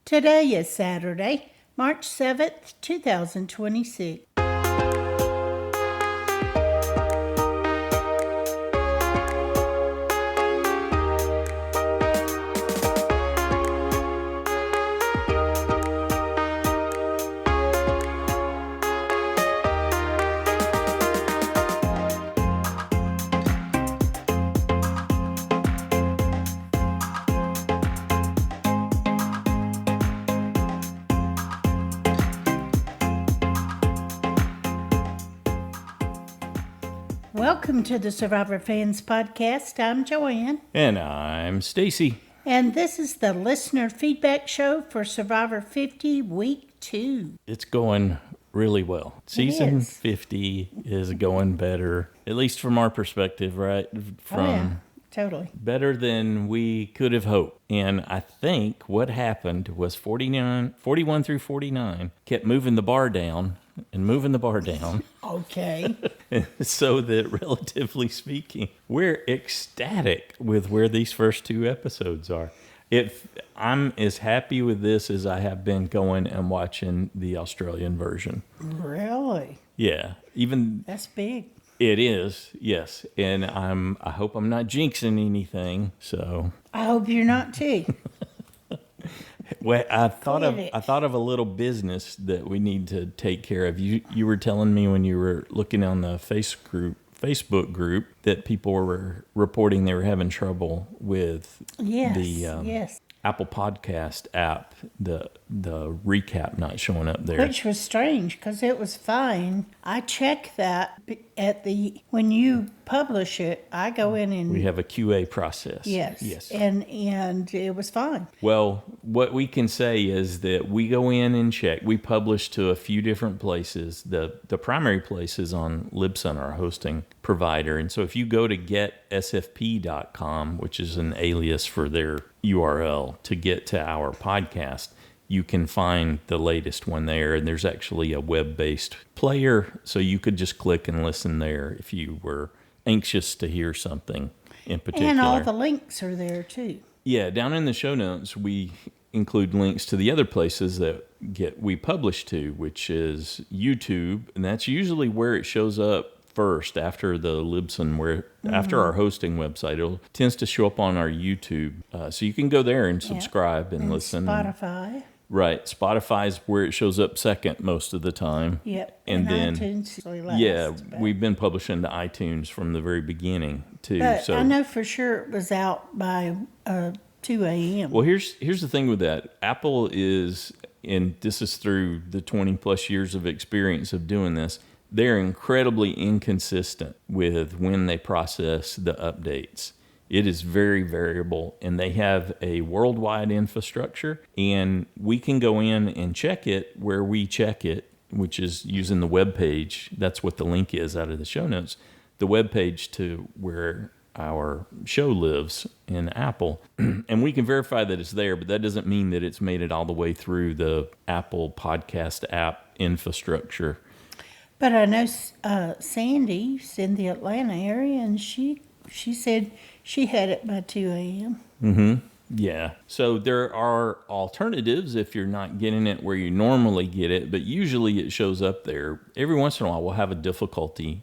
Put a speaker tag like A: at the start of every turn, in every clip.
A: Today is Saturday, March 7th, 2026. Welcome to the Survivor Fans Podcast. I'm Joanne.
B: And I'm Stacy.
A: And this is the listener feedback show for Survivor 50, Week 2.
B: It's going really well. Season 50 is going better, at least from our perspective, right?
A: Totally.
B: Better than we could have hoped. And I think what happened was 41 through 49 kept moving the bar down and moving the bar down.
A: Okay.
B: So that, relatively speaking, we're ecstatic with where these first two episodes are. I'm as happy with this as I have been going and watching the Australian version.
A: Really?
B: Yeah.
A: That's big.
B: It is, yes. And I hope I'm not jinxing anything. So
A: I hope you're not too.
B: Well, I thought of a little business that we need to take care of. You were telling me when you were looking on the Facebook group that people were reporting they were having trouble with the Apple Podcast app, the recap not showing up there.
A: Which was strange because it was fine. I check that when you publish it, I go in and
B: we have a QA process.
A: Yes. And it was fine.
B: Well, what we can say is that we go in and check. We publish to a few different places. The primary place is on Libsyn, our hosting provider. And so if you go to getsfp.com, which is an alias for their URL to get to our podcast, you can find the latest one there. And there's actually a web-based player, so you could just click and listen there if you were anxious to hear something in particular.
A: And all the links are there too.
B: Yeah, down in the show notes, we include links to the other places that we publish to, which is YouTube, and that's usually where it shows up first after the Libsyn, after our hosting website. It tends to show up on our YouTube, so you can go there and subscribe and listen.
A: Spotify.
B: Right, Spotify's where it shows up second most of the time.
A: Yep,
B: and then
A: iTunes last.
B: We've been publishing to iTunes from the very beginning too.
A: But
B: so
A: I know for sure it was out by 2 a.m.
B: Well, here's the thing with that. Apple is, and this is through the 20 plus years of experience of doing this, they're incredibly inconsistent with when they process the updates. It is very variable, and they have a worldwide infrastructure, and we can go in and check it where we check it, which is using the web page. That's what the link is out of the show notes. The web page to where our show lives in Apple, and we can verify that it's there, but that doesn't mean that it's made it all the way through the Apple Podcast app infrastructure.
A: But I know Sandy's in the Atlanta area, and she said she had it by 2 a.m.
B: Mm-hmm. Yeah. So there are alternatives if you're not getting it where you normally get it, but usually it shows up there. Every once in a while we'll have a difficulty.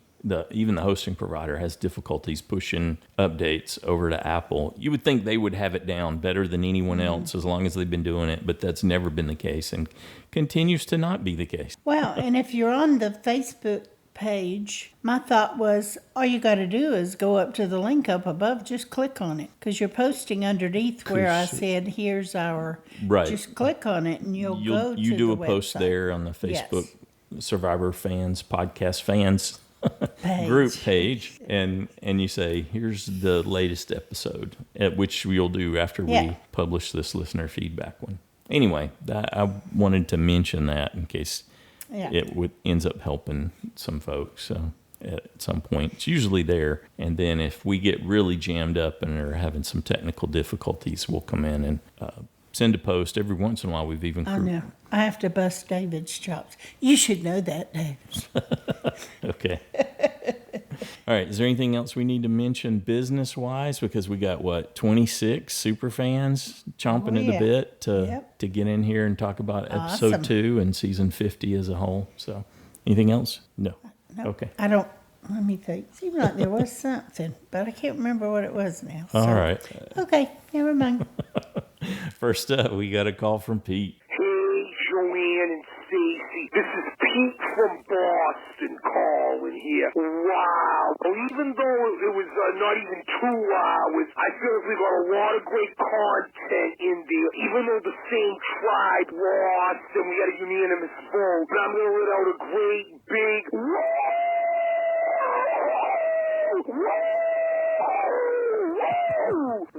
B: Even the hosting provider has difficulties pushing updates over to Apple. You would think they would have it down better than anyone else as long as they've been doing it, but that's never been the case and continues to not be the case.
A: Well, and if you're on the Facebook page, my thought was all you got to do is go up to the link up above, just click on it, because you're posting underneath where I said here's our
B: right.
A: Just click on it and you'll go to
B: you do
A: the
B: a post
A: website. There on the
B: Facebook Survivor Fans Podcast Fans group page, and you say here's the latest episode, at which we'll do after we publish this listener feedback one. Anyway, I wanted to mention that in case it ends up helping some folks. So at some point, it's usually there. And then if we get really jammed up and are having some technical difficulties, we'll come in and send a post. Every once in a while, we've even...
A: I know. I have to bust David's chops. You should know that, David.
B: Okay. All right. Is there anything else we need to mention business-wise? Because we got, 26 super fans chomping at the bit to get in here and talk about episode 2 and season 50 as a whole. So anything else? No. Okay.
A: I don't. Let me think. Seemed like there was something, but I can't remember what it was now.
B: All right.
A: Okay, never mind.
B: First up, we got a call from Pete.
C: Hey, Joanne and Stacy. This is Pete from Boston calling here. Wow. Well, even though it was not even 2 hours, I feel like we got a lot of great content in there. Even though the same tribe lost and we had a unanimous vote, but I'm going to let out a great big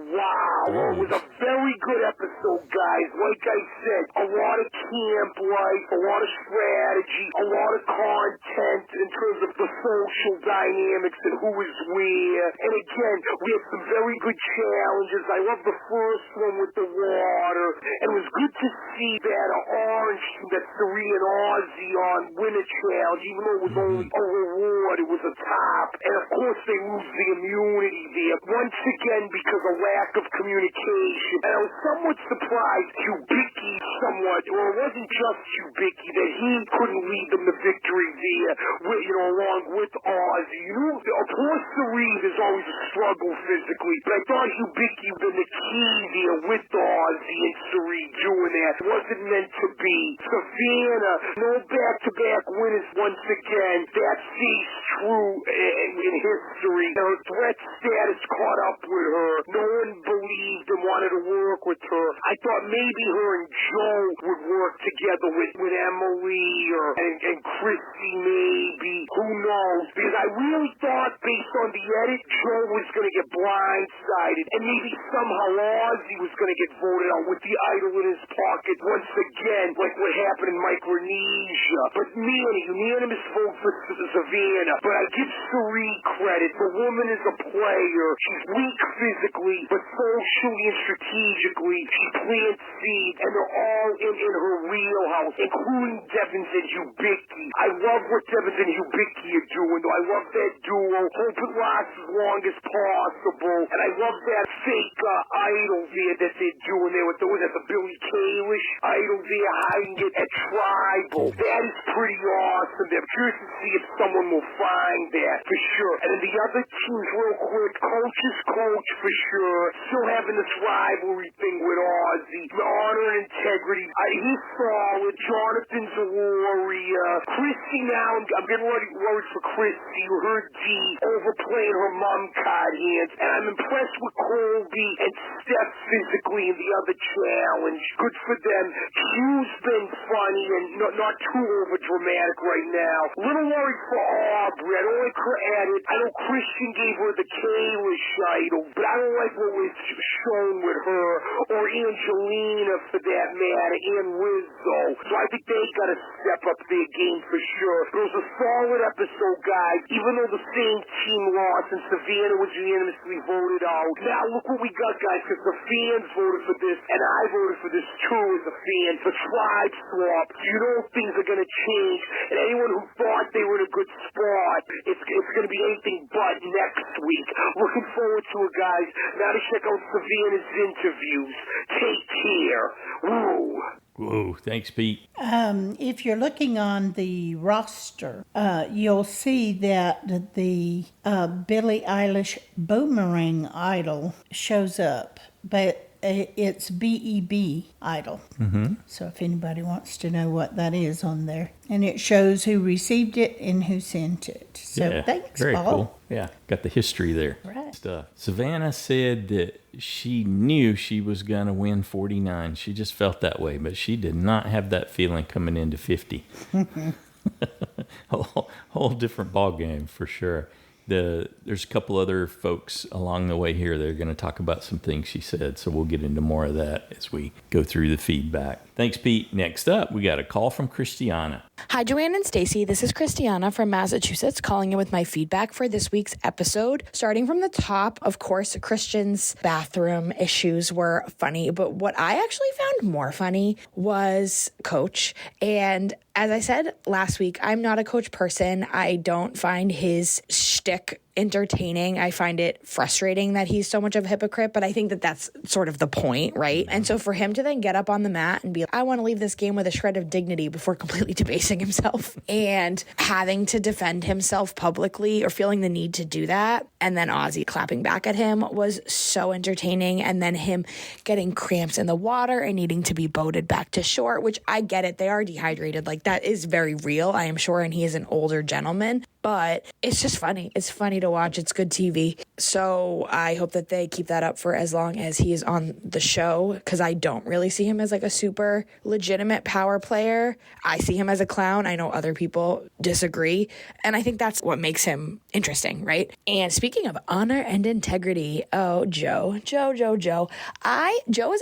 C: wow, it was a very good episode, guys. Like I said, a lot of camp life, a lot of strategy, a lot of content in terms of the social dynamics and who is where. And again, we had some very good challenges. I love the first one with the water. And it was good to see that orange team, that Sari and Ozzy on win a challenge, even though it was only a reward, it was a top. And of course they lose the immunity there. Once again, because of lack of communication. And I was somewhat surprised Hubicki well, it wasn't just Hubicki, that he couldn't lead them to victory there, along with Ozzy. Of course, Sari, there's always a struggle physically, but I thought Hubicki was the key there with Ozzy and Sari doing that. It wasn't meant to be. Savannah, no back-to-back winners once again. That stays true in history. Her threat status caught up with her. No one believed and wanted to work with her. I thought maybe her and Joe would work together with Emily and Christy maybe. Who knows? Because I really thought, based on the edit, Joe was going to get blindsided. And maybe somehow Ozzy was going to get voted out with the idol in his pocket once again, like what happened in Micronesia. But man, a unanimous vote for Savannah. But I give Sari credit. The woman is a player. She's weak physically, but socially and strategically, she plants seeds, and they're all in her wheelhouse, including Devins and Hubicki. I love what Devins and Hubicki are doing, though. I love that duo. Hope it lasts as long as possible. And I love that fake idol there that they're doing there with the Billy Kalish idol there, hiding it at Tribal. That is pretty awesome. I'm curious to see if someone will find that, for sure. And then the other teams, real quick, coach is coach, for sure. Still having this rivalry thing with Ozzy. Honor and integrity. He's solid. Jonathan's a warrior. Christy now, I'm getting worried for Christy. You heard D overplaying her mom card hands. And I'm impressed with Colby and Steph physically in the other challenge. Good for them. Q's been funny and not too over dramatic right now. Little worried for Aubrey. I don't like her edit. I know Christian gave her the Kalish idol, but I don't like what was shown with her, or Angelina for that matter, and Rizzo. So I think they got to step up their game for sure. It was a solid episode, guys, even though the same team lost and Savannah was unanimously voted out. Now look what we got, guys, because the fans voted for this, and I voted for this too as a fan. The tribe swap. You know things are going to change, and anyone who thought they were in a good spot, it's going to be anything but next week. Looking forward to it, guys. Now to check out Savannah's interviews. Take care. Woo.
B: Whoa, thanks, Pete.
A: If you're looking on the roster, you'll see that the Billie Eilish Boomerang Idol shows up, but it's BEB Idol. Mm-hmm. So if anybody wants to know what that is on there. And it shows who received it and who sent it. So thanks,
B: very
A: Paul.
B: Cool. Yeah, got the history there.
A: Right.
B: Stuff. Savannah said that she knew she was going to win 49. She just felt that way, but she did not have that feeling coming into 50. whole different ball game for sure. There's a couple other folks along the way here that are going to talk about some things she said, so we'll get into more of that as we go through the feedback. Thanks, Pete. Next up, we got a call from Christiana.
D: Hi, Joanne and Stacy. This is Christiana from Massachusetts calling in with my feedback for this week's episode. Starting from the top, of course, Christian's bathroom issues were funny, but what I actually found more funny was Coach. And as I said last week, I'm not a Coach person. I don't find his shtick entertaining. I find it frustrating that he's so much of a hypocrite, but I think that that's sort of the point, right? And so for him to then get up on the mat and be like, I want to leave this game with a shred of dignity before completely debasing himself and having to defend himself publicly or feeling the need to do that, and then Ozzy clapping back at him was so entertaining. And then him getting cramps in the water and needing to be boated back to shore, which I get it. They are dehydrated. Like, that is very real, I am sure. And he is an older gentleman, but it's just funny. It's funny to watch. It's good TV. So I hope that they keep that up for as long as he is on the show, because I don't really see him as like a super legitimate power player. I see him as a clown. I know other people disagree. And I think that's what makes him interesting, right? And speaking of honor and integrity, Joe is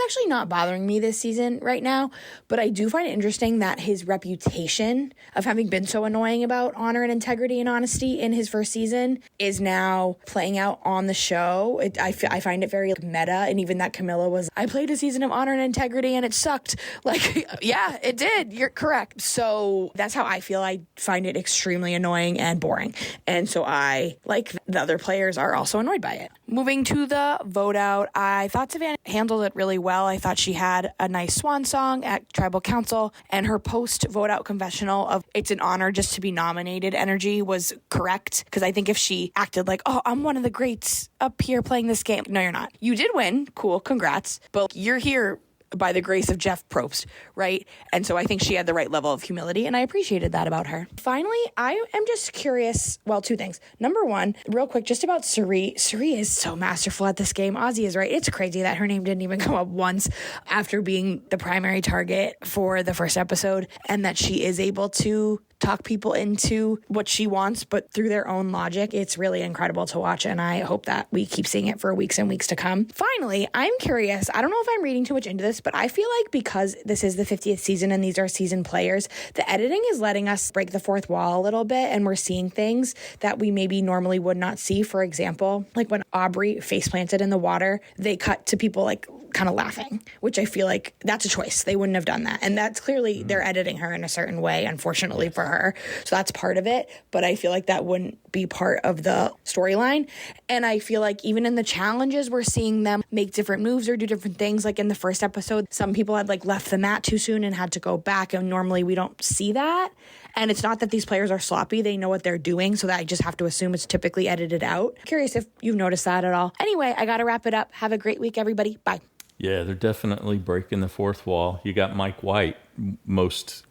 D: actually not bothering me this season right now, but I do find it interesting that his reputation of having been so annoying about honor and integrity and honesty in his first season is now playing out on the show. I find it very meta, and even that Camilla was, I played a season of honor and integrity and it sucked. Like, yeah, it did. You're correct. So that's how I feel. I find it extremely annoying and boring. And so I, like the other players, are also annoyed by it. Moving to the vote out, I thought Savannah handled it really well. I thought she had a nice swan song at Tribal Council, and her post vote out confessional of it's an honor just to be nominated energy was correct. Because I think if she acted like, oh, I'm one of the greats up here playing this game. No, you're not. You did win. Cool. Congrats. But you're here by the grace of Jeff Probst, right? And so I think she had the right level of humility, and I appreciated that about her. Finally, I am just curious, well, two things. Number one, real quick, just about Suri. Suri is so masterful at this game. Ozzy is right. It's crazy that her name didn't even come up once after being the primary target for the first episode, and that she is able to talk people into what she wants, but through their own logic. It's really incredible to watch, and I hope that we keep seeing it for weeks and weeks to come. Finally, I'm curious. I don't know if I'm reading too much into this, but I feel like because this is the 50th season and these are seasoned players, the editing is letting us break the fourth wall a little bit, and we're seeing things that we maybe normally would not see. For example, like when Aubrey face planted in the water, they cut to people like kind of laughing, which I feel like that's a choice. They wouldn't have done that. And that's clearly they're editing her in a certain way, unfortunately for her. So that's part of it. But I feel like that wouldn't be part of the storyline. And I feel like even in the challenges, we're seeing them make different moves or do different things. Like in the first episode, some people had like left the mat too soon and had to go back. And normally we don't see that. And it's not that these players are sloppy. They know what they're doing. So that I just have to assume it's typically edited out. Curious if you've noticed that at all. Anyway, I got to wrap it up. Have a great week, everybody. Bye.
B: Yeah, they're definitely breaking the fourth wall. You got Mike White, most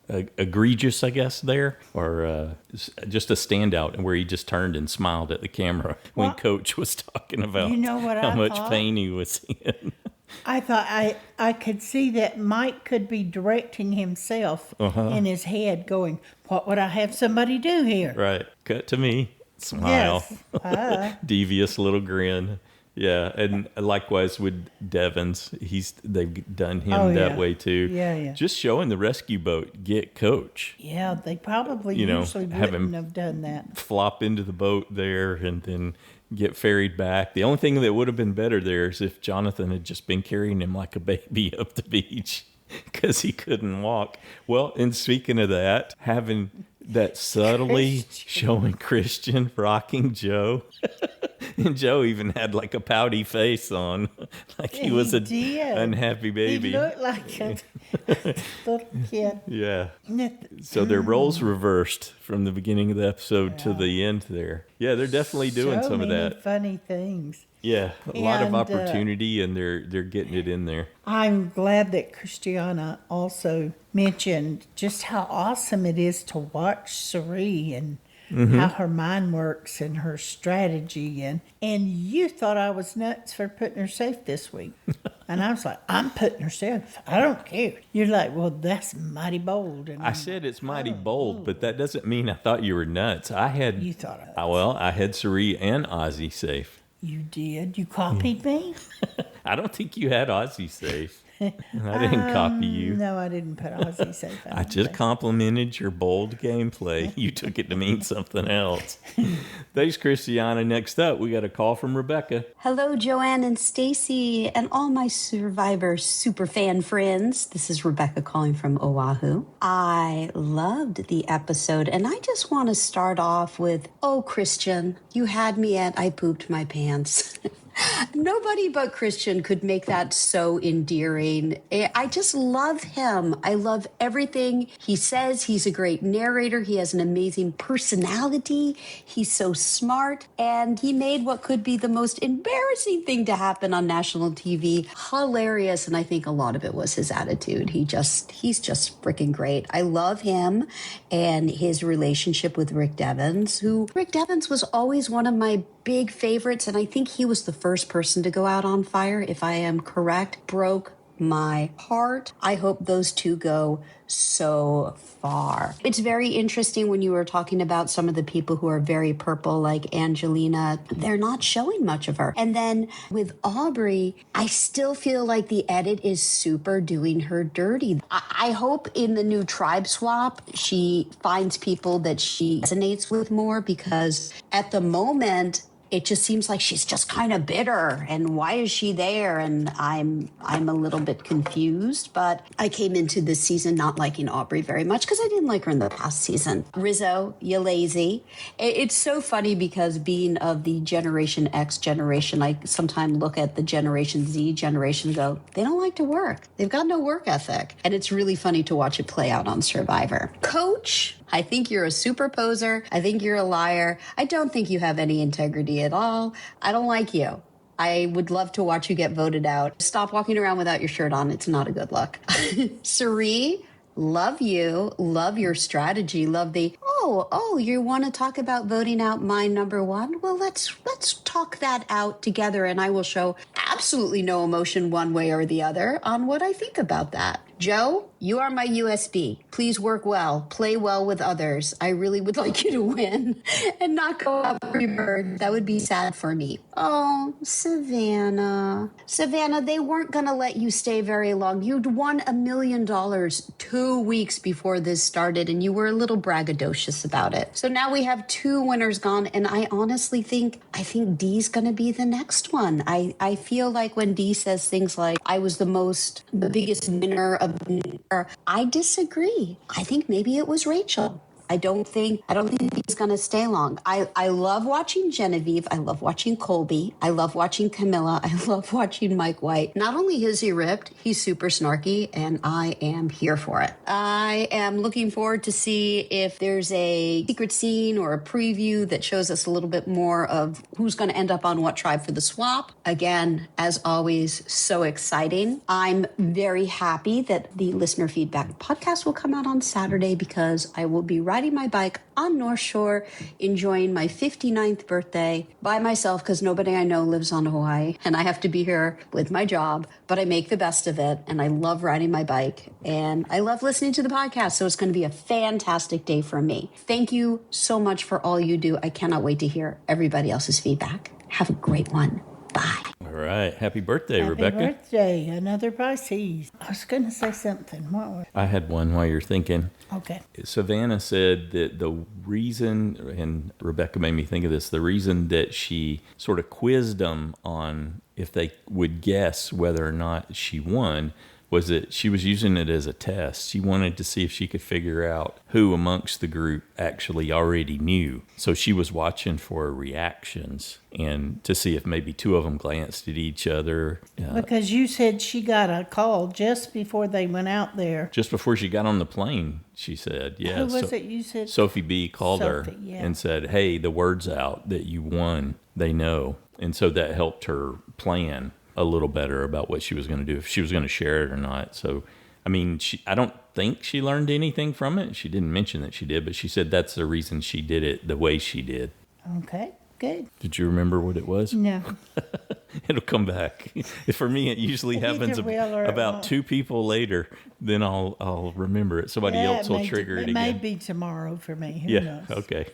B: egregious, I guess, there, or just a standout, where he just turned and smiled at the camera when Coach was talking about how much pain he was in.
A: I thought I could see that Mike could be directing himself in his head, going, what would I have somebody do here?
B: Right. Cut to me. Smile.
A: Yes.
B: Devious little grin. Yeah, and likewise with Devins, they've done him that way too.
A: Yeah.
B: Just showing the rescue boat get Coach.
A: Yeah, they probably usually wouldn't have done that.
B: Flop into the boat there and then get ferried back. The only thing that would have been better there is if Jonathan had just been carrying him like a baby up the beach because he couldn't walk. Well, and speaking of that, having that subtly showing Christian rocking Joe. And Joe even had like a pouty face on, like he was an unhappy baby.
A: He looked like a little kid.
B: Yeah. So their roles reversed from the beginning of the episode to the end there. Yeah, they're definitely doing some of that.
A: Funny things.
B: Yeah, a lot of opportunity, and they're getting it in there.
A: I'm glad that Christiana also mentioned just how awesome it is to watch Suri and how her mind works and her strategy. And you thought I was nuts for putting her safe this week. And I was like, I'm putting her safe. I don't care. You're like, well, that's mighty bold. And
B: I said it's mighty bold, but that doesn't mean I thought you were nuts.
A: You thought I was.
B: I had Suri and Ozzy safe.
A: You did? You copied me?
B: I don't think you had Ozzy safe. I didn't copy you.
A: No, I didn't put Aussie so fast.
B: I just complimented your bold gameplay. You took it to mean something else. Thanks, Christiana. Next up, we got a call from Rebecca.
E: Hello, Joanne and Stacy, and all my Survivor superfan friends. This is Rebecca calling from Oahu. I loved the episode, and I just want to start off with, oh, Christian, you had me at I pooped my pants. Nobody but Christian could make that so endearing. I just love him. I love everything he says. He's a great narrator. He has an amazing personality. He's so smart. And he made what could be the most embarrassing thing to happen on national TV hilarious. And I think a lot of it was his attitude. He's just freaking great. I love him and his relationship with Rick Devens, who Rick Devens was always one of my big favorites, and I think he was the first person to go out on fire, if I am correct. Broke my heart. I hope those two go so far. It's very interesting when you were talking about some of the people who are very purple, like Angelina. They're not showing much of her. And then with Aubrey, I still feel like the edit is super doing her dirty. I hope in the new tribe swap, she finds people that she resonates with more, because at the moment, it just seems like she's just kind of bitter, and why is she there? And I'm a little bit confused, but I came into this season not liking Aubrey very much because I didn't like her in the past season. Rizzo, you lazy. It's so funny because being of the Generation X generation, I sometimes look at the Generation Z generation and go, they don't like to work. They've got no work ethic. And it's really funny to watch it play out on Survivor. Coach, I think you're a super poser. I think you're a liar. I don't think you have any integrity at all. I don't like you. I would love to watch you get voted out. Stop walking around without your shirt on. It's not a good look. Sari, love you. Love your strategy. Love the, you want to talk about voting out my number one? Well, let's talk that out together, and I will show absolutely no emotion one way or the other on what I think about that. Joe, you are my USB. Please work well. Play well with others. I really would like you to win and not go out free bird. That would be sad for me. Oh, Savannah. Savannah, they weren't going to let you stay very long. You'd won $1 million 2 weeks before this started, and you were a little braggadocious about it. So now we have 2 winners gone, and I honestly think Dee's going to be the next one. I feel like when Dee says things like, I was the biggest winner of the year, I disagree. I think maybe it was Rachel. I don't think he's going to stay long. I love watching Genevieve. I love watching Colby. I love watching Camilla. I love watching Mike White. Not only is he ripped, he's super snarky, and I am here for it. I am looking forward to see if there's a secret scene or a preview that shows us a little bit more of who's going to end up on what tribe for the swap. Again, as always, so exciting. I'm very happy that the listener feedback podcast will come out on Saturday, because I will be riding my bike on North Shore, enjoying my 59th birthday by myself, because nobody I know lives on Hawaii, and I have to be here with my job, but I make the best of it, and I love riding my bike, and I love listening to the podcast, so it's going to be a fantastic day for me. Thank you so much for all you do. I cannot wait to hear everybody else's feedback. Have a great one. Bye.
B: All right. Happy birthday, Rebecca.
A: Happy birthday. Another Pisces. I was going to say something. What was
B: I had one while you're thinking.
A: Okay.
B: Savannah said that the reason, and Rebecca made me think of this, the reason that she sort of quizzed them on if they would guess whether or not she won was that she was using it as a test. She wanted to see if she could figure out who amongst the group actually already knew. So she was watching for reactions and to see if maybe 2 of them glanced at each other.
A: Because you said she got a call just before they went out there.
B: Just before she got on the plane, she said. Yeah.
A: Who was it you said?
B: Sophie B. called her
A: yeah.
B: and said, hey, the word's out that you won. They know. And so that helped her plan a little better about what she was going to do, if she was going to share it or not. So, I mean, I don't think she learned anything from it. She didn't mention that she did, but she said that's the reason she did it the way she did.
A: Okay, good.
B: Did you remember what it was?
A: No.
B: It'll come back. For me, it usually happens about 2 people later. Then I'll remember it. Somebody else will trigger it again.
A: It may be tomorrow for me. Who knows?
B: Okay.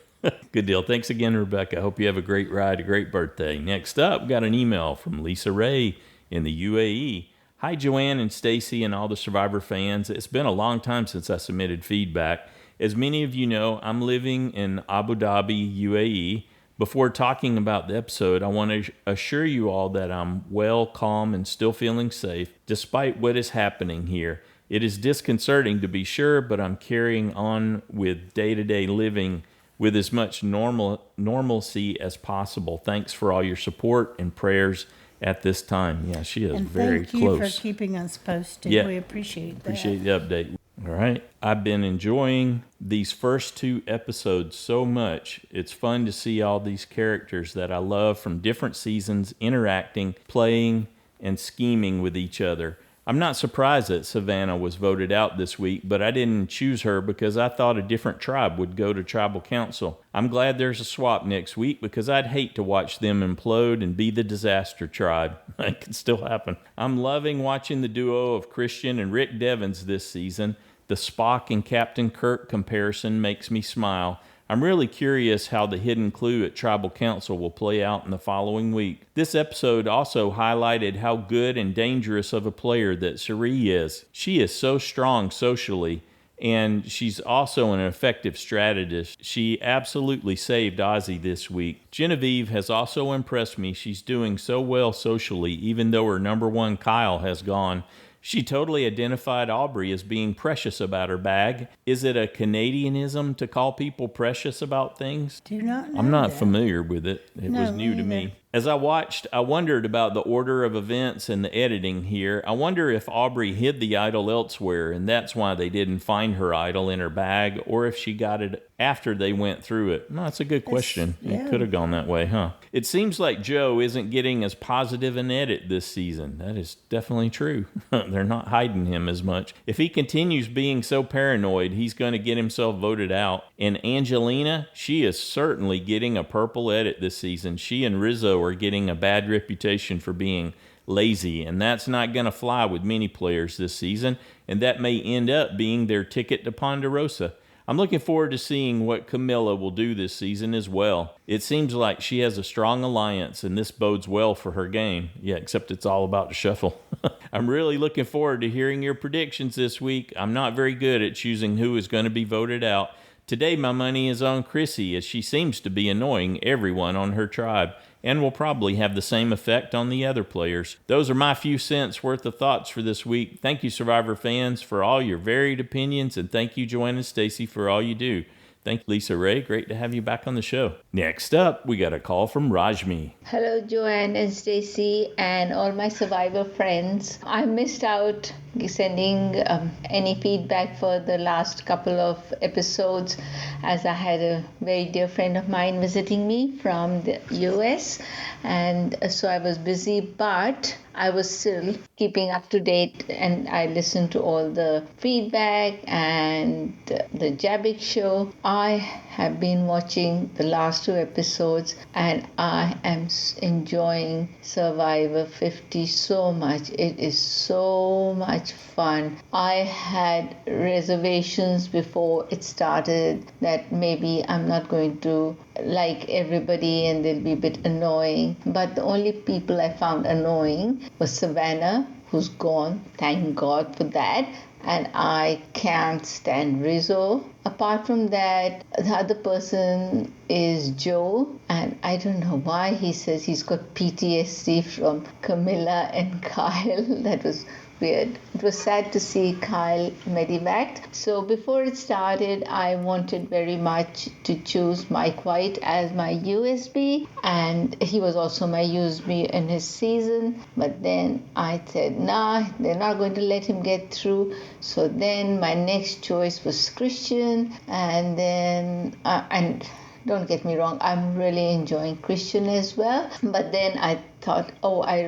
B: Good deal. Thanks again, Rebecca. I hope you have a great ride, a great birthday. Next up, got an email from Lisa Rae in the UAE. Hi, Joanne and Stacy and all the Survivor fans. It's been a long time since I submitted feedback. As many of you know, I'm living in Abu Dhabi, UAE. Before talking about the episode, I want to assure you all that I'm well, calm, and still feeling safe, despite what is happening here. It is disconcerting to be sure, but I'm carrying on with day-to-day living with as much normalcy as possible. Thanks for all your support and prayers at this time. Yeah, she is very close.
A: And thank you for keeping us posted.
B: Yeah,
A: we appreciate that.
B: Appreciate the update. All right. I've been enjoying these first 2 episodes so much. It's fun to see all these characters that I love from different seasons interacting, playing, and scheming with each other. I'm not surprised that Savannah was voted out this week, but I didn't choose her because I thought a different tribe would go to tribal council. I'm glad there's a swap next week because I'd hate to watch them implode and be the disaster tribe. It could still happen. I'm loving watching the duo of Christian and Rick Devens this season. The Spock and Captain Kirk comparison makes me smile. I'm really curious how the hidden clue at Tribal Council will play out in the following week. This episode also highlighted how good and dangerous of a player that Sari is. She is so strong socially, and she's also an effective strategist. She absolutely saved Ozzy this week. Genevieve has also impressed me. She's doing so well socially, even though her number 1 Kyle has gone. She totally identified Aubrey as being precious about her bag. Is it a Canadianism to call people precious about things?
A: Do not know
B: I'm not
A: that.
B: familiar with it. It was new to me. As I watched, I wondered about the order of events and the editing here. I wonder if Aubrey hid the idol elsewhere, and that's why they didn't find her idol in her bag, or if she got it after they went through it. No, that's a good question.
A: Yeah.
B: It could have gone that way, huh? It seems like Joe isn't getting as positive an edit this season. That is definitely true. They're not hiding him as much. If he continues being so paranoid, he's going to get himself voted out. And Angelina, she is certainly getting a purple edit this season. She and Rizzo are getting a bad reputation for being lazy, and that's not going to fly with many players this season, and that may end up being their ticket to Ponderosa. I'm looking forward to seeing what Camilla will do this season as well. It seems like she has a strong alliance, and this bodes well for her game. Yeah, except it's all about the shuffle. I'm really looking forward to hearing your predictions this week. I'm not very good at choosing who is going to be voted out. Today, my money is on Chrissy, as she seems to be annoying everyone on her tribe, and will probably have the same effect on the other players. Those are my few cents worth of thoughts for this week. Thank you, Survivor fans, for all your varied opinions, and thank you, Joanne and Stacy, for all you do. Thank you, Lisa Rae. Great to have you back on the show. Next up, we got a call from Rashmi.
F: Hello, Joanne and Stacy and all my Survivor friends. I missed out sending any feedback for the last couple of episodes, as I had a very dear friend of mine visiting me from the US, and so I was busy, but I was still keeping up to date, and I listened to all the feedback and the Jabik show. I have been watching the last 2 episodes, and I am enjoying Survivor 50 so much. It is so much fun. I had reservations before it started that maybe I'm not going to like everybody and they'll be a bit annoying. But the only people I found annoying was Savannah, who's gone. Thank God for that. And I can't stand Rizzo. Apart from that, the other person is Joe, and I don't know why he says he's got PTSD from Camilla and Kyle. That was weird. It was sad to see Kyle medevaced. So before it started, I wanted very much to choose Mike White as my USB, and he was also my USB in his season. But then I said, nah, they're not going to let him get through. So then my next choice was Christian, and then and don't get me wrong, I'm really enjoying Christian as well. But then I thought, I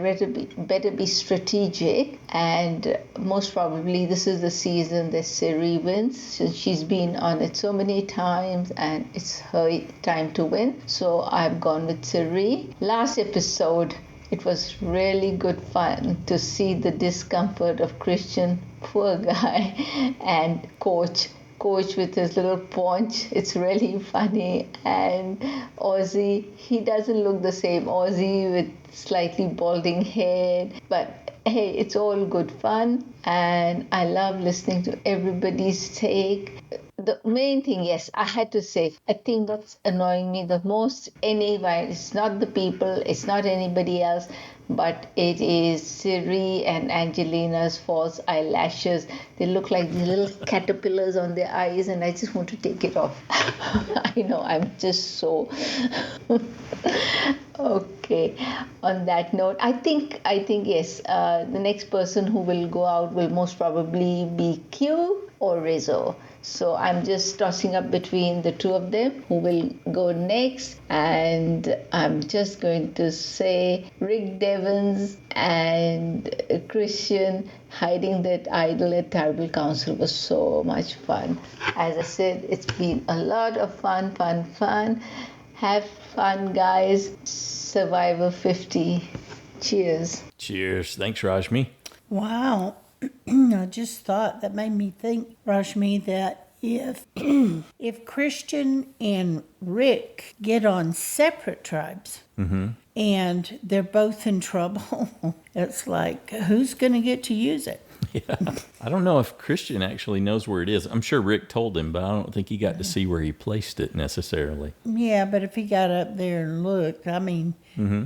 F: better be strategic, and most probably this is the season that Sari wins, since she's been on it so many times and it's her time to win. So I've gone with Sari. Last episode, it was really good fun to see the discomfort of Christian, poor guy, and Coach with his little paunch. It's really funny. And Ozzy, he doesn't look the same. Ozzy with slightly balding head, but hey, it's all good fun, and I love listening to everybody's take. The main thing, yes, I had to say, I think that's annoying me the most anyway. It's not the people, it's not anybody else, but it is Siri and Angelina's false eyelashes. They look like these little caterpillars on their eyes, and I just want to take it off. I know, I'm just so... Okay. On that note, I think yes. The next person who will go out will most probably be Q or Rizzo. So I'm just tossing up between the two of them who will go next, and I'm just going to say Rick Devens and Christian hiding that idol at Tribal Council was so much fun. As I said, it's been a lot of fun. Have fun, guys. Survivor 50. Cheers.
B: Cheers. Thanks, Rashmi.
A: Wow. I just thought, that made me think, Rashmi, that if Christian and Rick get on separate tribes and they're both in trouble, it's like, who's going to get to use it?
B: Yeah. I don't know if Christian actually knows where it is. I'm sure Rick told him, but I don't think he got to see where he placed it necessarily.
A: Yeah, but if he got up there and looked, I mean,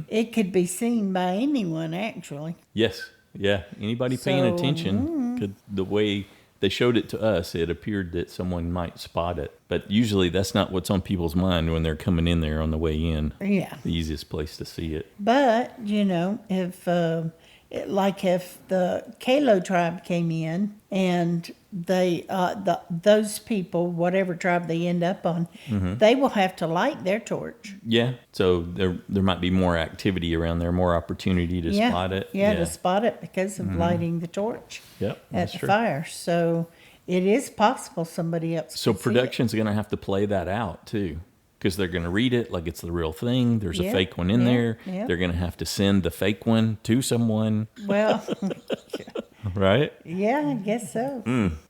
A: it could be seen by anyone, actually.
B: Yes. Yeah. Anybody paying attention could, the way they showed it to us, it appeared that someone might spot it. But usually that's not what's on people's mind when they're coming in there on the way in.
A: Yeah.
B: The easiest place to see it.
A: But, if... like if the Kalo tribe came in and they those people, whatever tribe they end up on, they will have to light their torch.
B: Yeah, so there might be more activity around there, more opportunity to spot it.
A: Yeah, to spot it because of lighting the torch
B: at
A: the fire. So it is possible somebody else.
B: So production's going to have to play that out too. Because they're going to read it like it's the real thing. There's a fake one in there. Yeah. They're going to have to send the fake one to someone.
A: Well,
B: right?
A: Yeah, I guess so.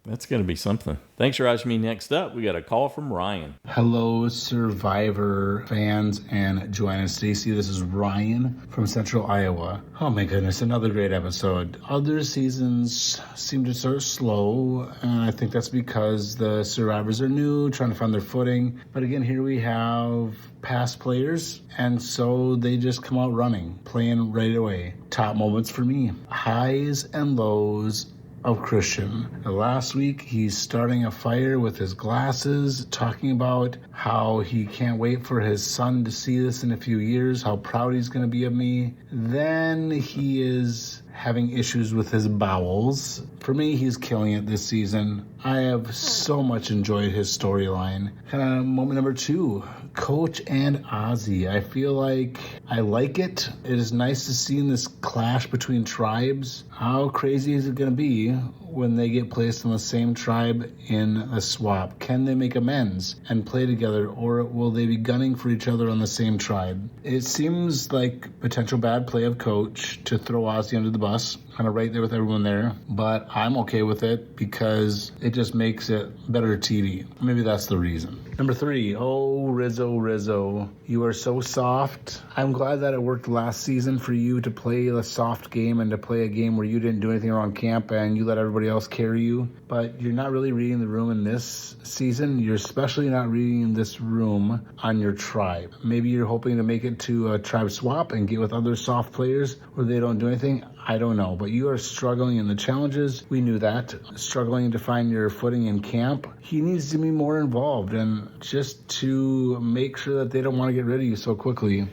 B: That's going to be something. Thanks, Rashmi. Next up, we got a call from Ryan.
G: Hello, Survivor fans and Joanna and Stacy. This is Ryan from Central Iowa. Oh my goodness, another great episode. Other seasons seem to start slow, and I think that's because the survivors are new, trying to find their footing. But again, here we have past players, and so they just come out running, playing right away. Top moments for me: highs and lows of Christian. Last week, he's starting a fire with his glasses, talking about how he can't wait for his son to see this in a few years, how proud he's going to be of me. Then he is having issues with his bowels. For me, he's killing it this season. I have so much enjoyed his storyline. Moment number 2, Coach and Ozzy. I feel like I like it. It is nice to see in this clash between tribes. How crazy is it going to be when they get placed on the same tribe in a swap? Can they make amends and play together, or will they be gunning for each other on the same tribe? It seems like potential bad play of Coach to throw Ozzy under the bus, kind of right there with everyone there, but I'm okay with it because it just makes it better TV. Maybe that's the reason. Number 3, Rizzo, you are so soft. I'm glad that it worked last season for you to play a soft game and to play a game where you didn't do anything around camp and you let everybody else carry you, but you're not really reading the room in this season. You're especially not reading this room on your tribe. Maybe you're hoping to make it to a tribe swap and get with other soft players where they don't do anything. I don't know, but you are struggling in the challenges. We knew that. Struggling to find your footing in camp. He needs to be more involved and just to make sure that they don't want to get rid of you so quickly.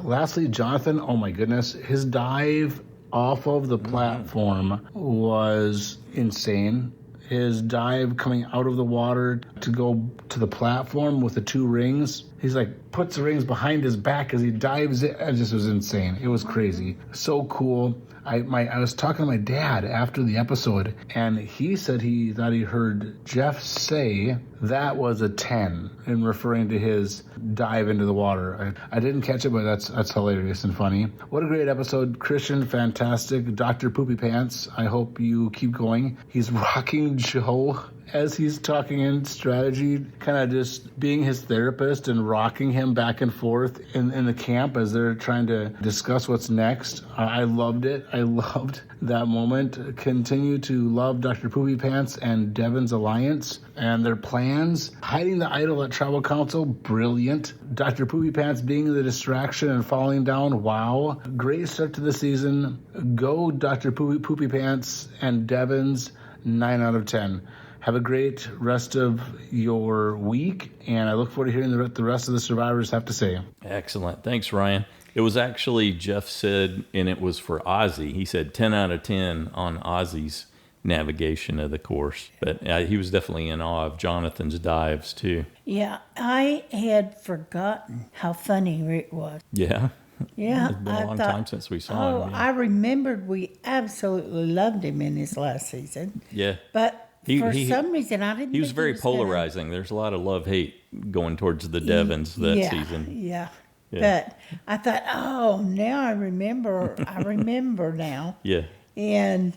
G: Lastly, Jonathan, oh my goodness, his dive off of the platform was insane. His dive coming out of the water to go to the platform with the 2 rings. He's like, puts the rings behind his back as he dives in. It just was insane. It was crazy. So cool. I was talking to my dad after the episode, and he said he thought he heard Jeff say that was a 10 in referring to his dive into the water. I didn't catch it, but that's hilarious and funny. What a great episode. Christian, fantastic. Dr. Poopy Pants, I hope you keep going. He's rocking Joe as he's talking in strategy, kind of just being his therapist and rocking him back and forth in the camp as they're trying to discuss what's next. I loved it. I loved that moment. Continue to love Dr. Poopy Pants and Devin's alliance and their plans. Hiding the idol at Tribal Council, brilliant. Dr. Poopy Pants being the distraction and falling down, wow. Great start to the season. Go Dr. Poopy Pants and Devin's, 9 out of 10. Have a great rest of your week, and I look forward to hearing what the rest of the survivors have to say.
B: Excellent. Thanks, Ryan. It was actually, Jeff said, and it was for Ozzy. He said 10 out of 10 on Ozzy's navigation of the course. But he was definitely in awe of Jonathan's dives, too.
A: Yeah, I had forgotten how funny Rick was.
B: Yeah.
A: Yeah,
B: It's been a long time since we saw him. Yeah.
A: I remembered we absolutely loved him in his last season.
B: Yeah.
A: But for some reason, I didn't.
B: He was
A: think
B: very polarizing. There's a lot of love-hate going towards the Devons that season.
A: Yeah.
B: Yeah.
A: But I thought, oh, now I remember. I remember now.
B: Yeah.
A: And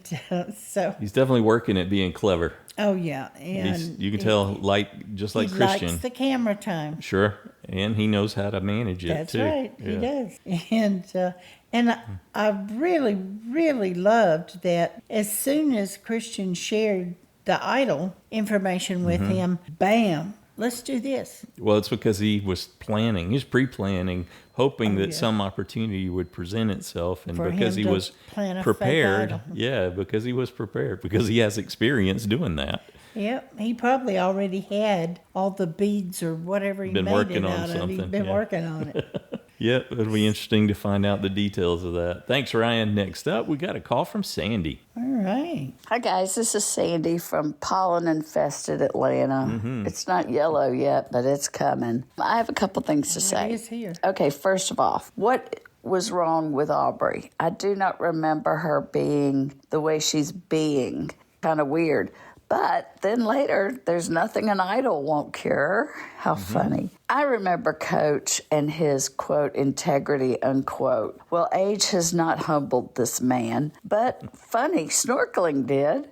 A: so.
B: He's definitely working at being clever.
A: Oh, yeah. And
B: you can tell, just like Christian.
A: He likes the camera time.
B: Sure. And he knows how to manage it,
A: That's
B: too.
A: right. Yeah. He does. And I really, really loved that as soon as Christian shared the idol information with him, bam, let's do this.
B: Well, it's because he was planning. He was pre-planning, hoping that some opportunity would present itself. And
A: For
B: because
A: him
B: he
A: to
B: was
A: plan a
B: prepared.
A: fake idol.
B: Yeah, because he was prepared. Because he has experience doing that.
A: Yep, he probably already had all the beads or whatever he
B: Been
A: made
B: working
A: it
B: on
A: out of.
B: something,
A: He'd been
B: yeah.
A: working on it.
B: Yep, it'll be interesting to find out the details of that. Thanks, Ryan. Next up, we got a call from Sandy.
A: All right.
H: Hi, guys. This is Sandy from pollen-infested Atlanta. It's not yellow yet, but it's coming. I have a couple things to say.
A: It is here.
H: Okay, first of all, what was wrong with Aubrey? I do not remember her being the way she's being. Kind of weird. But then later, there's nothing an idol won't cure. How funny. I remember Coach and his, quote, integrity, unquote. Well, age has not humbled this man, but funny, snorkeling did,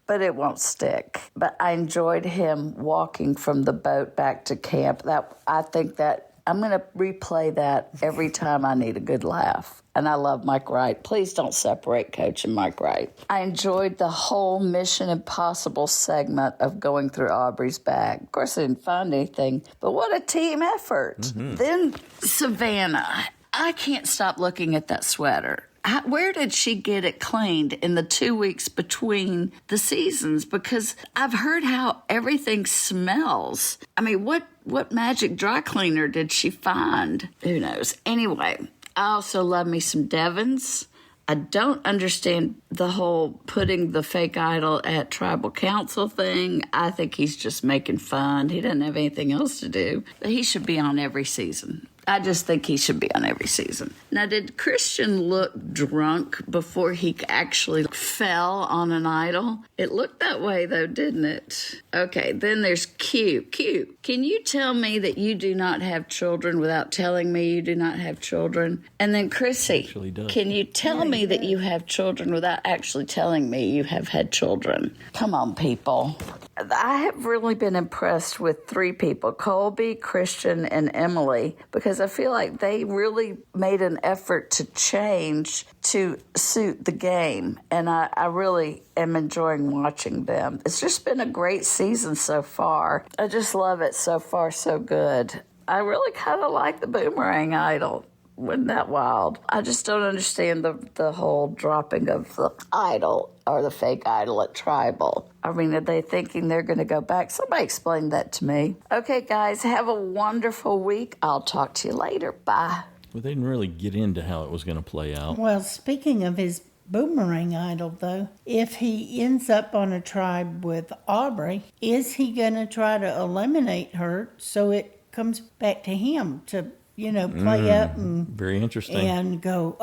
H: but it won't stick. But I enjoyed him walking from the boat back to camp. I think that I'm going to replay that every time I need a good laugh. And I love Mike Wright. Please don't separate Coach and Mike Wright. I enjoyed the whole Mission Impossible segment of going through Aubrey's bag. Of course, I didn't find anything, but what a team effort. Then Savannah. I can't stop looking at that sweater. Where did she get it cleaned in the 2 weeks between the seasons? Because I've heard how everything smells. I mean, what magic dry cleaner did she find? Who knows? Anyway, I also love me some Devons. I don't understand the whole putting the fake idol at tribal council thing. I think he's just making fun. He doesn't have anything else to do. But he should be on every season. I just think he should be on every season. Now, did Christian look drunk before he actually fell on an idol? It looked that way, though, didn't it? Okay, then there's Q. Q, can you tell me that you do not have children without telling me you do not have children? And then Chrissy, can you tell me that you have children without actually telling me you have had children? Come on, people. I have really been impressed with three people, Colby, Christian, and Emily, because I feel like they really made an effort to change to suit the game, and I really am enjoying watching them. It's just been a great season so far. I just love it so far, so good. I really kind of like the Boomerang Idol. Wasn't that wild? I just don't understand the whole dropping of the idol or the fake idol at Tribal. I mean, are they thinking they're going to go back? Somebody explain that to me. Okay, guys, have a wonderful week. I'll talk to you later. Bye.
B: Well, they didn't really get into how it was going to play out.
A: Well, speaking of his Boomerang idol, though, if he ends up on a tribe with Aubrey, is he going to try to eliminate her so it comes back to him to play up and
B: very interesting
A: and go,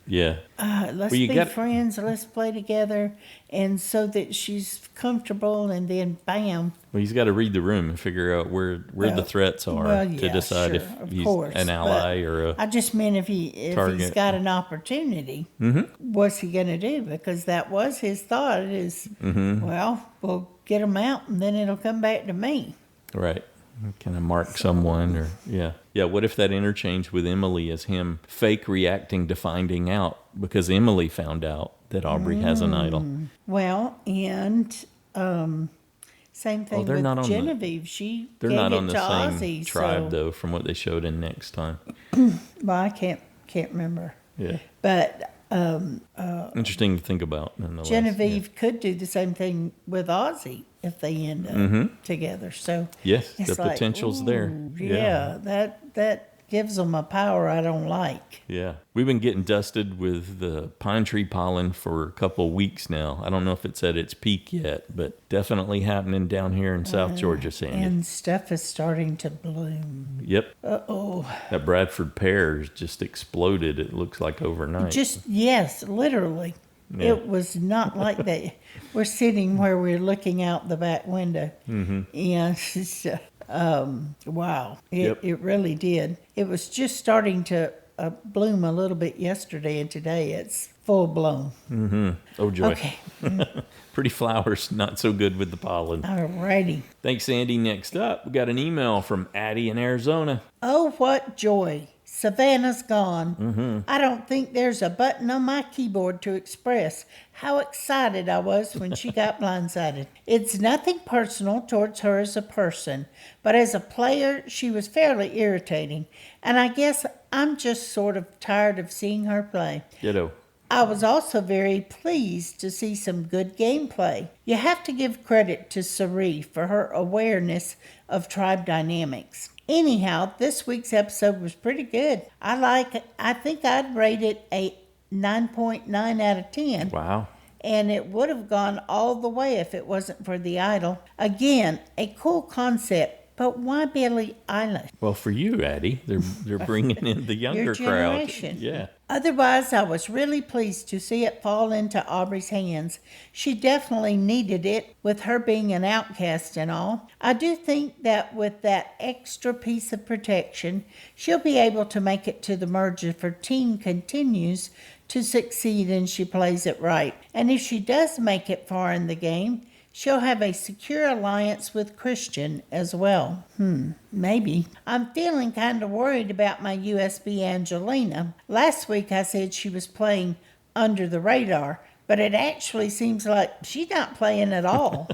B: yeah.
A: Let's be friends. Let's play together, and so that she's comfortable, and then bam.
B: Well, he's got to read the room and figure out where the threats are to decide if he's an ally or a.
A: I just meant if he's got an opportunity, what's he going to do? Because that was his thought. Well, we'll get them out, and then it'll come back to me.
B: Right. Can I mark someone? Or yeah. What if that interchange with Emily is him fake reacting to finding out because Emily found out that Aubrey has an idol?
A: Well, and same thing
B: they're not
A: with
B: on
A: Genevieve. She
B: They're
A: gave
B: not
A: it
B: on the
A: to
B: same
A: Ozzy,
B: tribe though, from what they showed in Next Time.
A: Well, I can't remember.
B: Yeah,
A: But
B: interesting to think about. Nonetheless.
A: Genevieve could do the same thing with Ozzy if they end up together. So
B: Yes,
A: it's
B: the
A: like,
B: potential's there.
A: ooh, Yeah, that gives them a power I don't like.
B: Yeah. We've been getting dusted with the pine tree pollen for a couple of weeks now. I don't know if it's at its peak yet, but definitely happening down here in South Georgia, Sandy.
A: And stuff is starting to bloom.
B: Yep.
A: Uh-oh.
B: That Bradford pear just exploded, it looks like overnight.
A: Yes, literally.
B: Yeah.
A: It was not like that. We're sitting where we're looking out the back window. And it's, wow. It really did. It was just starting to bloom a little bit yesterday, and today it's full blown.
B: Oh, joy.
A: Okay.
B: Pretty flowers, not so good with the pollen.
A: Alrighty.
B: Thanks, Sandy. Next up, we got an email from Addie in Arizona.
A: Oh, what joy. Savannah's gone. I don't think there's a button on my keyboard to express how excited I was when she got blindsided. It's nothing personal towards her as a person, but as a player, she was fairly irritating. And I guess I'm just sort of tired of seeing her play.
B: Ditto.
A: I was also very pleased to see some good gameplay. You have to give credit to Sarie for her awareness of tribe dynamics. Anyhow, this week's episode was pretty good. I think I'd rate it a 9.9 out of 10.
B: Wow.
A: And it would have gone all the way if it wasn't for the idol. Again, a cool concept, but why Billie Eilish?
B: Well, for you, Addie, they're bringing in the younger
A: Your
B: crowd.
A: generation.
B: Yeah.
A: Otherwise, I was really pleased to see it fall into Aubrey's hands. She definitely needed it, with her being an outcast and all. I do think that with that extra piece of protection, she'll be able to make it to the merge if her team continues to succeed and she plays it right. And if she does make it far in the game, she'll have a secure alliance with Christian as well. Maybe. I'm feeling kind of worried about my USB Angelina. Last week I said she was playing under the radar, but it actually seems like she's not playing at all.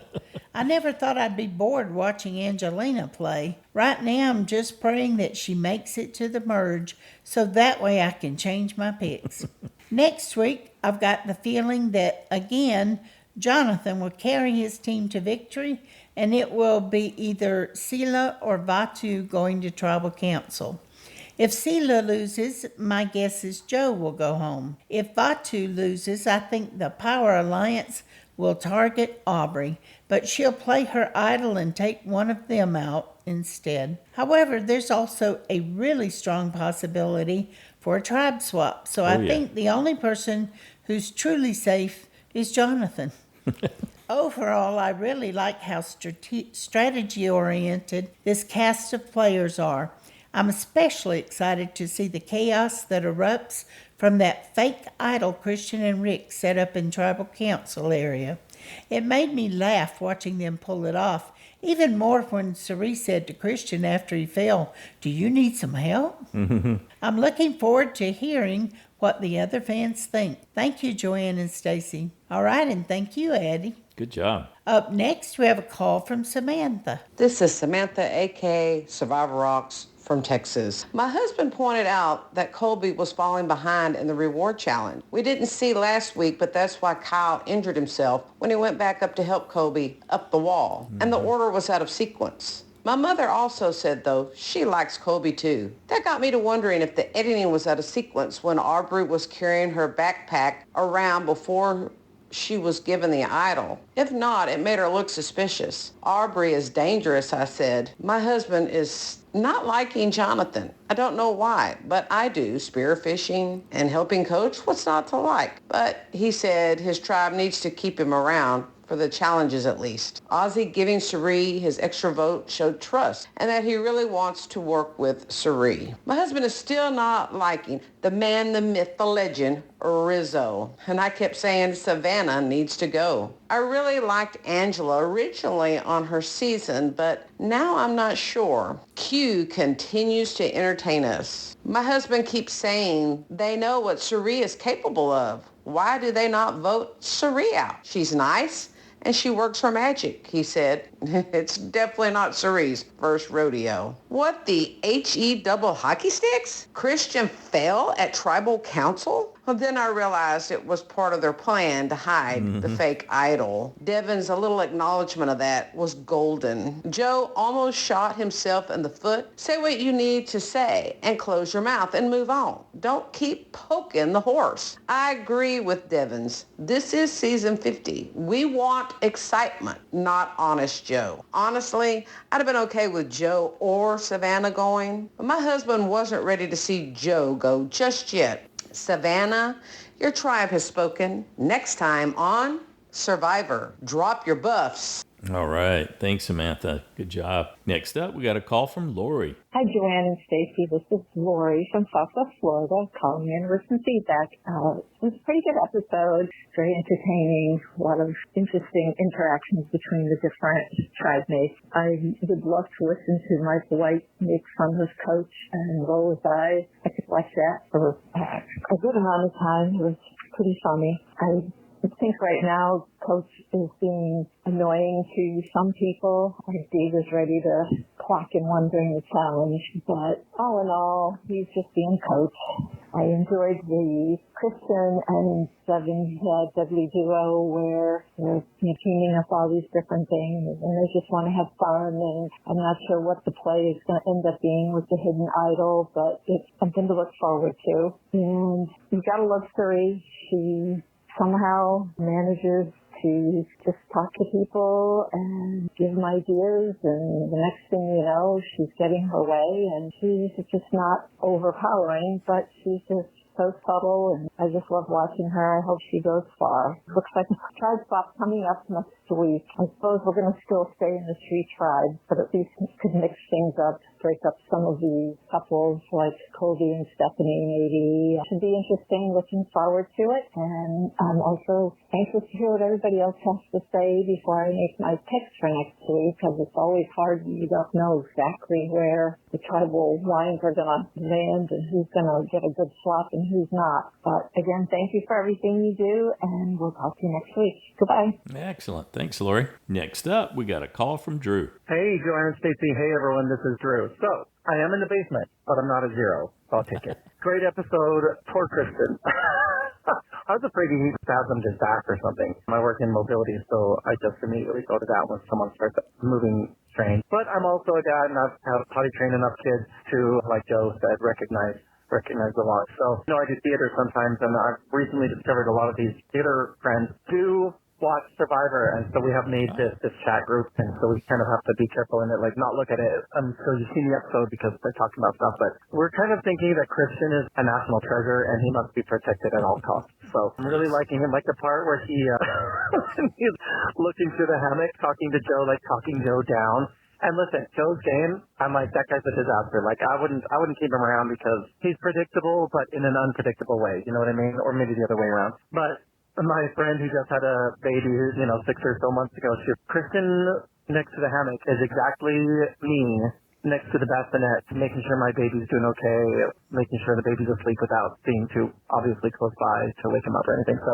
A: I never thought I'd be bored watching Angelina play. Right now I'm just praying that she makes it to the merge so that way I can change my picks. Next week I've got the feeling that, again, Jonathan will carry his team to victory, and it will be either Sela or Vatu going to tribal council. If Sela loses, my guess is Joe will go home. If Vatu loses, I think the Power Alliance will target Aubrey, but she'll play her idol and take one of them out instead. However, there's also a really strong possibility for a tribe swap, so I think the only person who's truly safe is Jonathan. Overall, I really like how strategy-oriented this cast of players are. I'm especially excited to see the chaos that erupts from that fake idol Christian and Rick set up in Tribal Council area. It made me laugh watching them pull it off, even more when Sarie said to Christian after he fell, "Do you need some help?" I'm looking forward to hearing what the other fans think. Thank you, Joanne and Stacy. All right, and thank you, Addie.
B: Good job.
A: Up next, we have a call from Samantha.
I: This is Samantha, a.k.a. Survivor Rocks from Texas. My husband pointed out that Colby was falling behind in the reward challenge. We didn't see last week, but that's why Kyle injured himself when he went back up to help Colby up the wall. And the order was out of sequence. My mother also said, though, she likes Colby too. That got me to wondering if the editing was out of sequence when Aubrey was carrying her backpack around before she was given the idol. If not, it made her look suspicious. Aubrey is dangerous, I said. My husband is not liking Jonathan. I don't know why, but I do. Spearfishing and helping coach, what's not to like? But he said his tribe needs to keep him around for the challenges at least. Ozzy giving Sarie his extra vote showed trust and that he really wants to work with Sarie. My husband is still not liking the man, the myth, the legend, Rizzo. And I kept saying Savannah needs to go. I really liked Angela originally on her season, but now I'm not sure. Q continues to entertain us. My husband keeps saying they know what Suri is capable of. Why do they not vote Suri out? She's nice and she works her magic, he said. It's definitely not Suri's first rodeo. What the HE double hockey sticks? Christian fell at tribal council? Well, then I realized it was part of their plan to hide the fake idol. Devin's a little acknowledgement of that was golden. Joe almost shot himself in the foot. Say what you need to say and close your mouth and move on. Don't keep poking the horse. I agree with Devins. This is season 50. We want excitement, not honest Joe. Honestly, I'd have been okay with Joe or Savannah going, but my husband wasn't ready to see Joe go just yet. Savannah, your tribe has spoken. Next time on Survivor, drop your buffs.
B: All right. Thanks, Samantha. Good job. Next up, we got a call from Lori.
J: Hi, Joanne and Stacy. This is Lori from Southwest Florida calling in with some feedback. It was a pretty good episode, very entertaining, a lot of interesting interactions between the different tribe mates. I would love to listen to Mike White make fun of his coach and roll his eyes. I could watch that for a good amount of time. It was pretty funny. I think right now Coach is being annoying to some people. I think Dave is ready to clock in one during the challenge, but all in all, he's just being Coach. I enjoyed the Christian and Devin deadly duo where they're teaming up all these different things and they just want to have fun, and I'm not sure what the play is going to end up being with the hidden idol, but it's something to look forward to. And you've got to love Suri. She somehow manages to just talk to people and give them ideas, and the next thing you know, she's getting her way, and she's just not overpowering, but she's just so subtle, and I just love watching her. I hope she goes far. Looks like a tribe swap coming up next week. I suppose we're going to still stay in the three tribes, but at least we could mix things up, break up some of the couples like Colby and Stephanie maybe. It should be interesting, looking forward to it, and I'm also anxious to hear what everybody else has to say before I make my picks for next week, because it's always hard when you don't know exactly where the tribal lines are going to land and who's going to get a good swap and who's not. But again, thank you for everything you do, and we'll talk to you next week. Goodbye.
B: Excellent. Thanks, Lori. Next up, we got a call from Drew.
K: Hey, Joanne and Stacy. Hey, everyone. This is Drew. So, I am in the basement, but I'm not a zero. So I'll take it. Great episode. Poor Kristen. I was afraid he spasmed his back or something. I work in mobility, so I just immediately go to that when someone starts moving strange. But I'm also a dad, and I've potty trained enough kids to, like Joe said, recognize the launch. So, I do theater sometimes, and I've recently discovered a lot of these theater friends do watch Survivor, and so we have made this chat group, and so we kind of have to be careful in it, like not look at it until you've seen the episode because they're talking about stuff, but we're kind of thinking that Christian is a national treasure and he must be protected at all costs. So I'm really liking him, like the part where he he's looking through the hammock, talking to Joe, like talking Joe down. And listen, Joe's game, I'm like, that guy's a disaster. Like, I wouldn't keep him around because he's predictable, but in an unpredictable way. You know what I mean? Or maybe the other way around. But my friend who just had a baby, 6 or so months ago, Kristen next to the hammock is exactly me next to the bassinet, making sure my baby's doing okay, making sure the baby's asleep without being too obviously close by to wake him up or anything. So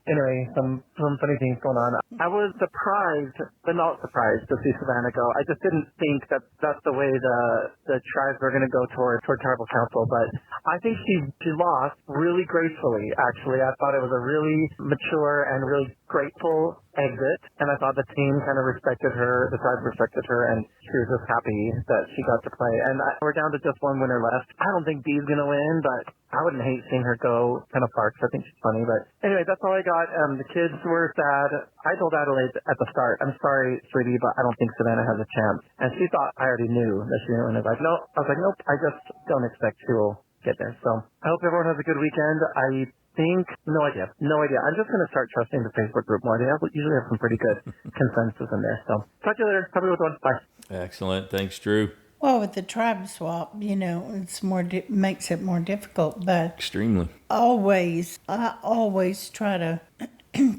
K: anyway, some funny things going on. I was surprised, but not surprised to see Savannah go. I just didn't think that that's the way the tribes were going to go toward tribal council, but I think she lost really gracefully, actually. I thought it was a really mature and really grateful exit, and I thought the team kind of respected her, the tribe respected her, and she was just happy that she got to play. And we're down to just one winner left. I don't think Dee's going to win, but I wouldn't hate seeing her go kind of far, because I think she's funny. But anyway, that's all I got. The kids were sad. I told Adelaide at the start, I'm sorry, sweetie, but I don't think Savannah has a chance. And she thought I already knew that she knew, and I was like, no. I was like, nope, I just don't expect she will get there. So I hope everyone has a good weekend. I think, no idea. I'm just going to start trusting the Facebook group more. They usually have some pretty good consensus in there. So talk to you later. Have a good one. Bye.
B: Excellent. Thanks, Drew.
A: Well, with the tribe swap, it's makes it more difficult, but
B: Extremely.
A: I always try to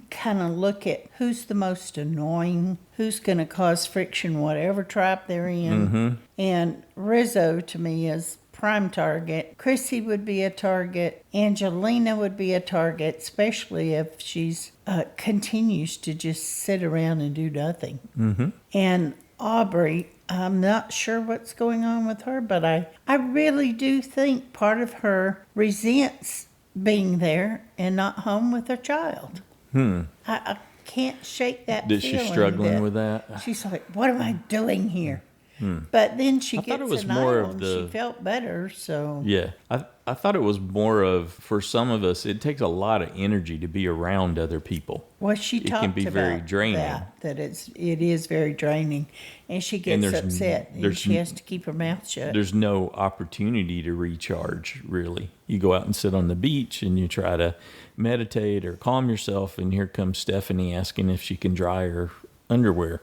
A: kind of look at who's the most annoying, who's going to cause friction, whatever tribe they're in. And Rizzo, to me, is prime target. Chrissy would be a target. Angelina would be a target, especially if she's continues to just sit around and do nothing. And Aubrey, I'm not sure what's going on with her, but I really do think part of her resents being there and not home with her child. I can't shake that feeling.
B: Is she struggling with that?
A: She's like, what am I doing here? But then she gets
B: it was
A: an
B: more
A: idol
B: of
A: and she felt better, so...
B: Yeah. I thought it was more of, for some of us, it takes a lot of energy to be around other people.
A: Well, she talked
B: can be
A: about
B: very draining.
A: that it is very draining. And she gets upset and she has to keep her mouth shut.
B: There's no opportunity to recharge, really. You go out and sit on the beach and you try to meditate or calm yourself, and here comes Stephanie asking if she can dry her underwear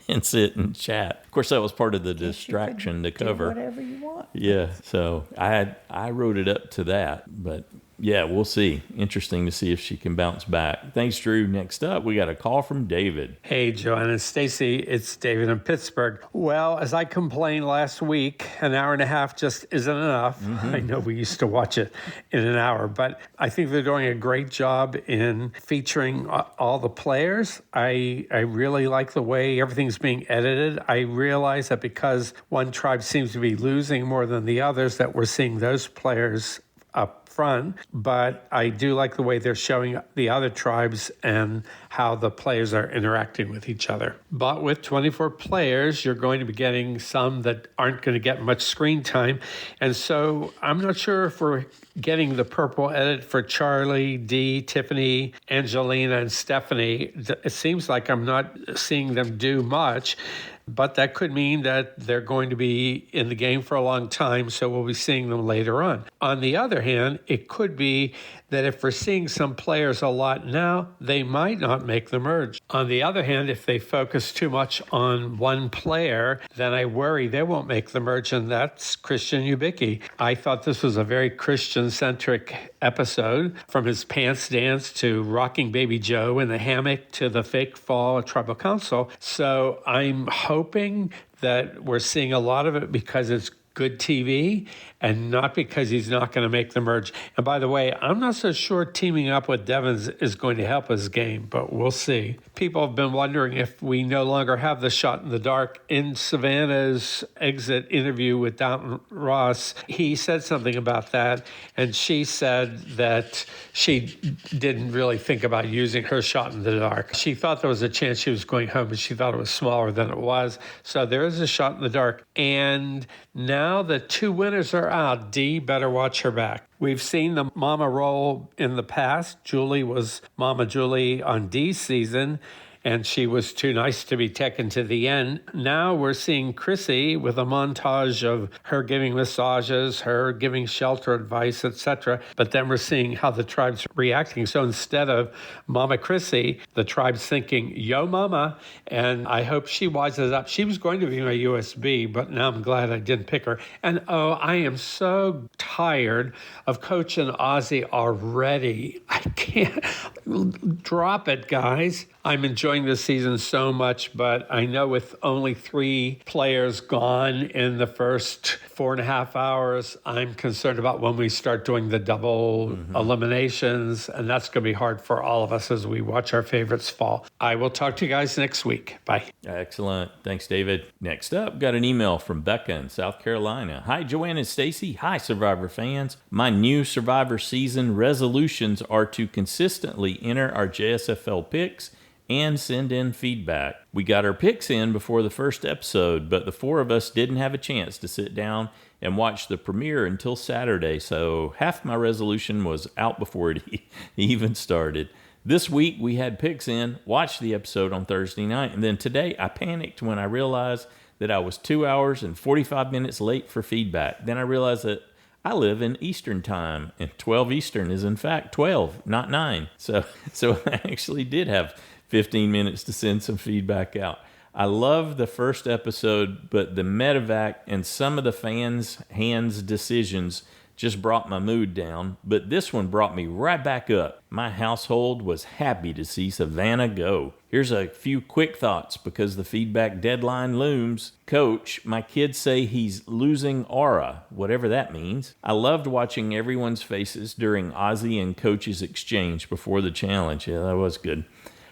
B: and sit and chat. Of course, that was part of the distraction to cover.
A: Do whatever you want.
B: Yeah, so I wrote it up to that, but yeah, we'll see. Interesting to see if she can bounce back. Thanks, Drew. Next up, we got a call from David.
L: Hey, Joanna and Stacy, it's David in Pittsburgh. Well, as I complained last week, an hour and a half just isn't enough. I know we used to watch it in an hour, but I think they're doing a great job in featuring all the players. I really like the way everything's being edited. I realize that because one tribe seems to be losing more than the others, that we're seeing those players up front, but I do like the way they're showing the other tribes and how the players are interacting with each other. But with 24 players, you're going to be getting some that aren't going to get much screen time. And so I'm not sure if we're getting the purple edit for Charlie, Dee, Tiffany, Angelina, and Stephanie. It seems like I'm not seeing them do much. But that could mean that they're going to be in the game for a long time, so we'll be seeing them later on. On the other hand, it could be that if we're seeing some players a lot now, they might not make the merge. On the other hand, if they focus too much on one player, then I worry they won't make the merge, and that's Christian Ubicki. I thought this was a very Christian-centric episode, from his pants dance to rocking Baby Joe in the hammock to the fake fall at Tribal Council. So I'm hoping that we're seeing a lot of it because it's good TV and not because he's not going to make the merge. And by the way, I'm not so sure teaming up with Devins is going to help his game, but we'll see. People have been wondering if we no longer have the shot in the dark. In Savannah's exit interview with Downton Ross, he said something about that, and she said that she didn't really think about using her shot in the dark. She thought there was a chance she was going home, but she thought it was smaller than it was. So there is a shot in the dark. And now the two winners are out. Dee better watch her back. We've seen the mama role in the past. Julie was Mama Julie on Dee's season, and she was too nice to be taken to the end. Now we're seeing Chrissy with a montage of her giving massages, her giving shelter advice, etc. But then we're seeing how the tribe's reacting. So instead of Mama Chrissy, the tribe's thinking, yo mama, and I hope she wises up. She was going to be my USB, but now I'm glad I didn't pick her. And oh, I am so tired of coaching Ozzy already. I can't. Drop it, guys. I'm enjoying this season so much, but I know with only 3 players gone in the first 4.5 hours, I'm concerned about when we start doing the double eliminations, and that's going to be hard for all of us as we watch our favorites fall. I will talk to you guys next week. Bye.
B: Excellent. Thanks, David. Next up, got an email from Becca in South Carolina. Hi, Joanna and Stacy. Hi, Survivor fans. My new Survivor season resolutions are to consistently enter our JSFL picks and send in feedback. We got our picks in before the first episode, but the 4 of us didn't have a chance to sit down and watch the premiere until Saturday, so half my resolution was out before it even started. This week we had picks in, watched the episode on Thursday night, and then today I panicked when I realized that I was 2 hours and 45 minutes late for feedback. Then I realized that I live in Eastern time, and 12 Eastern is in fact 12, not 9. So I actually did have 15 minutes to send some feedback out. I love the first episode, but the medevac and some of the fans' hands decisions just brought my mood down, but this one brought me right back up. My household was happy to see Savannah go. Here's a few quick thoughts because the feedback deadline looms. Coach, my kids say he's losing aura, whatever that means. I loved watching everyone's faces during Ozzy and Coach's exchange before the challenge. Yeah, that was good.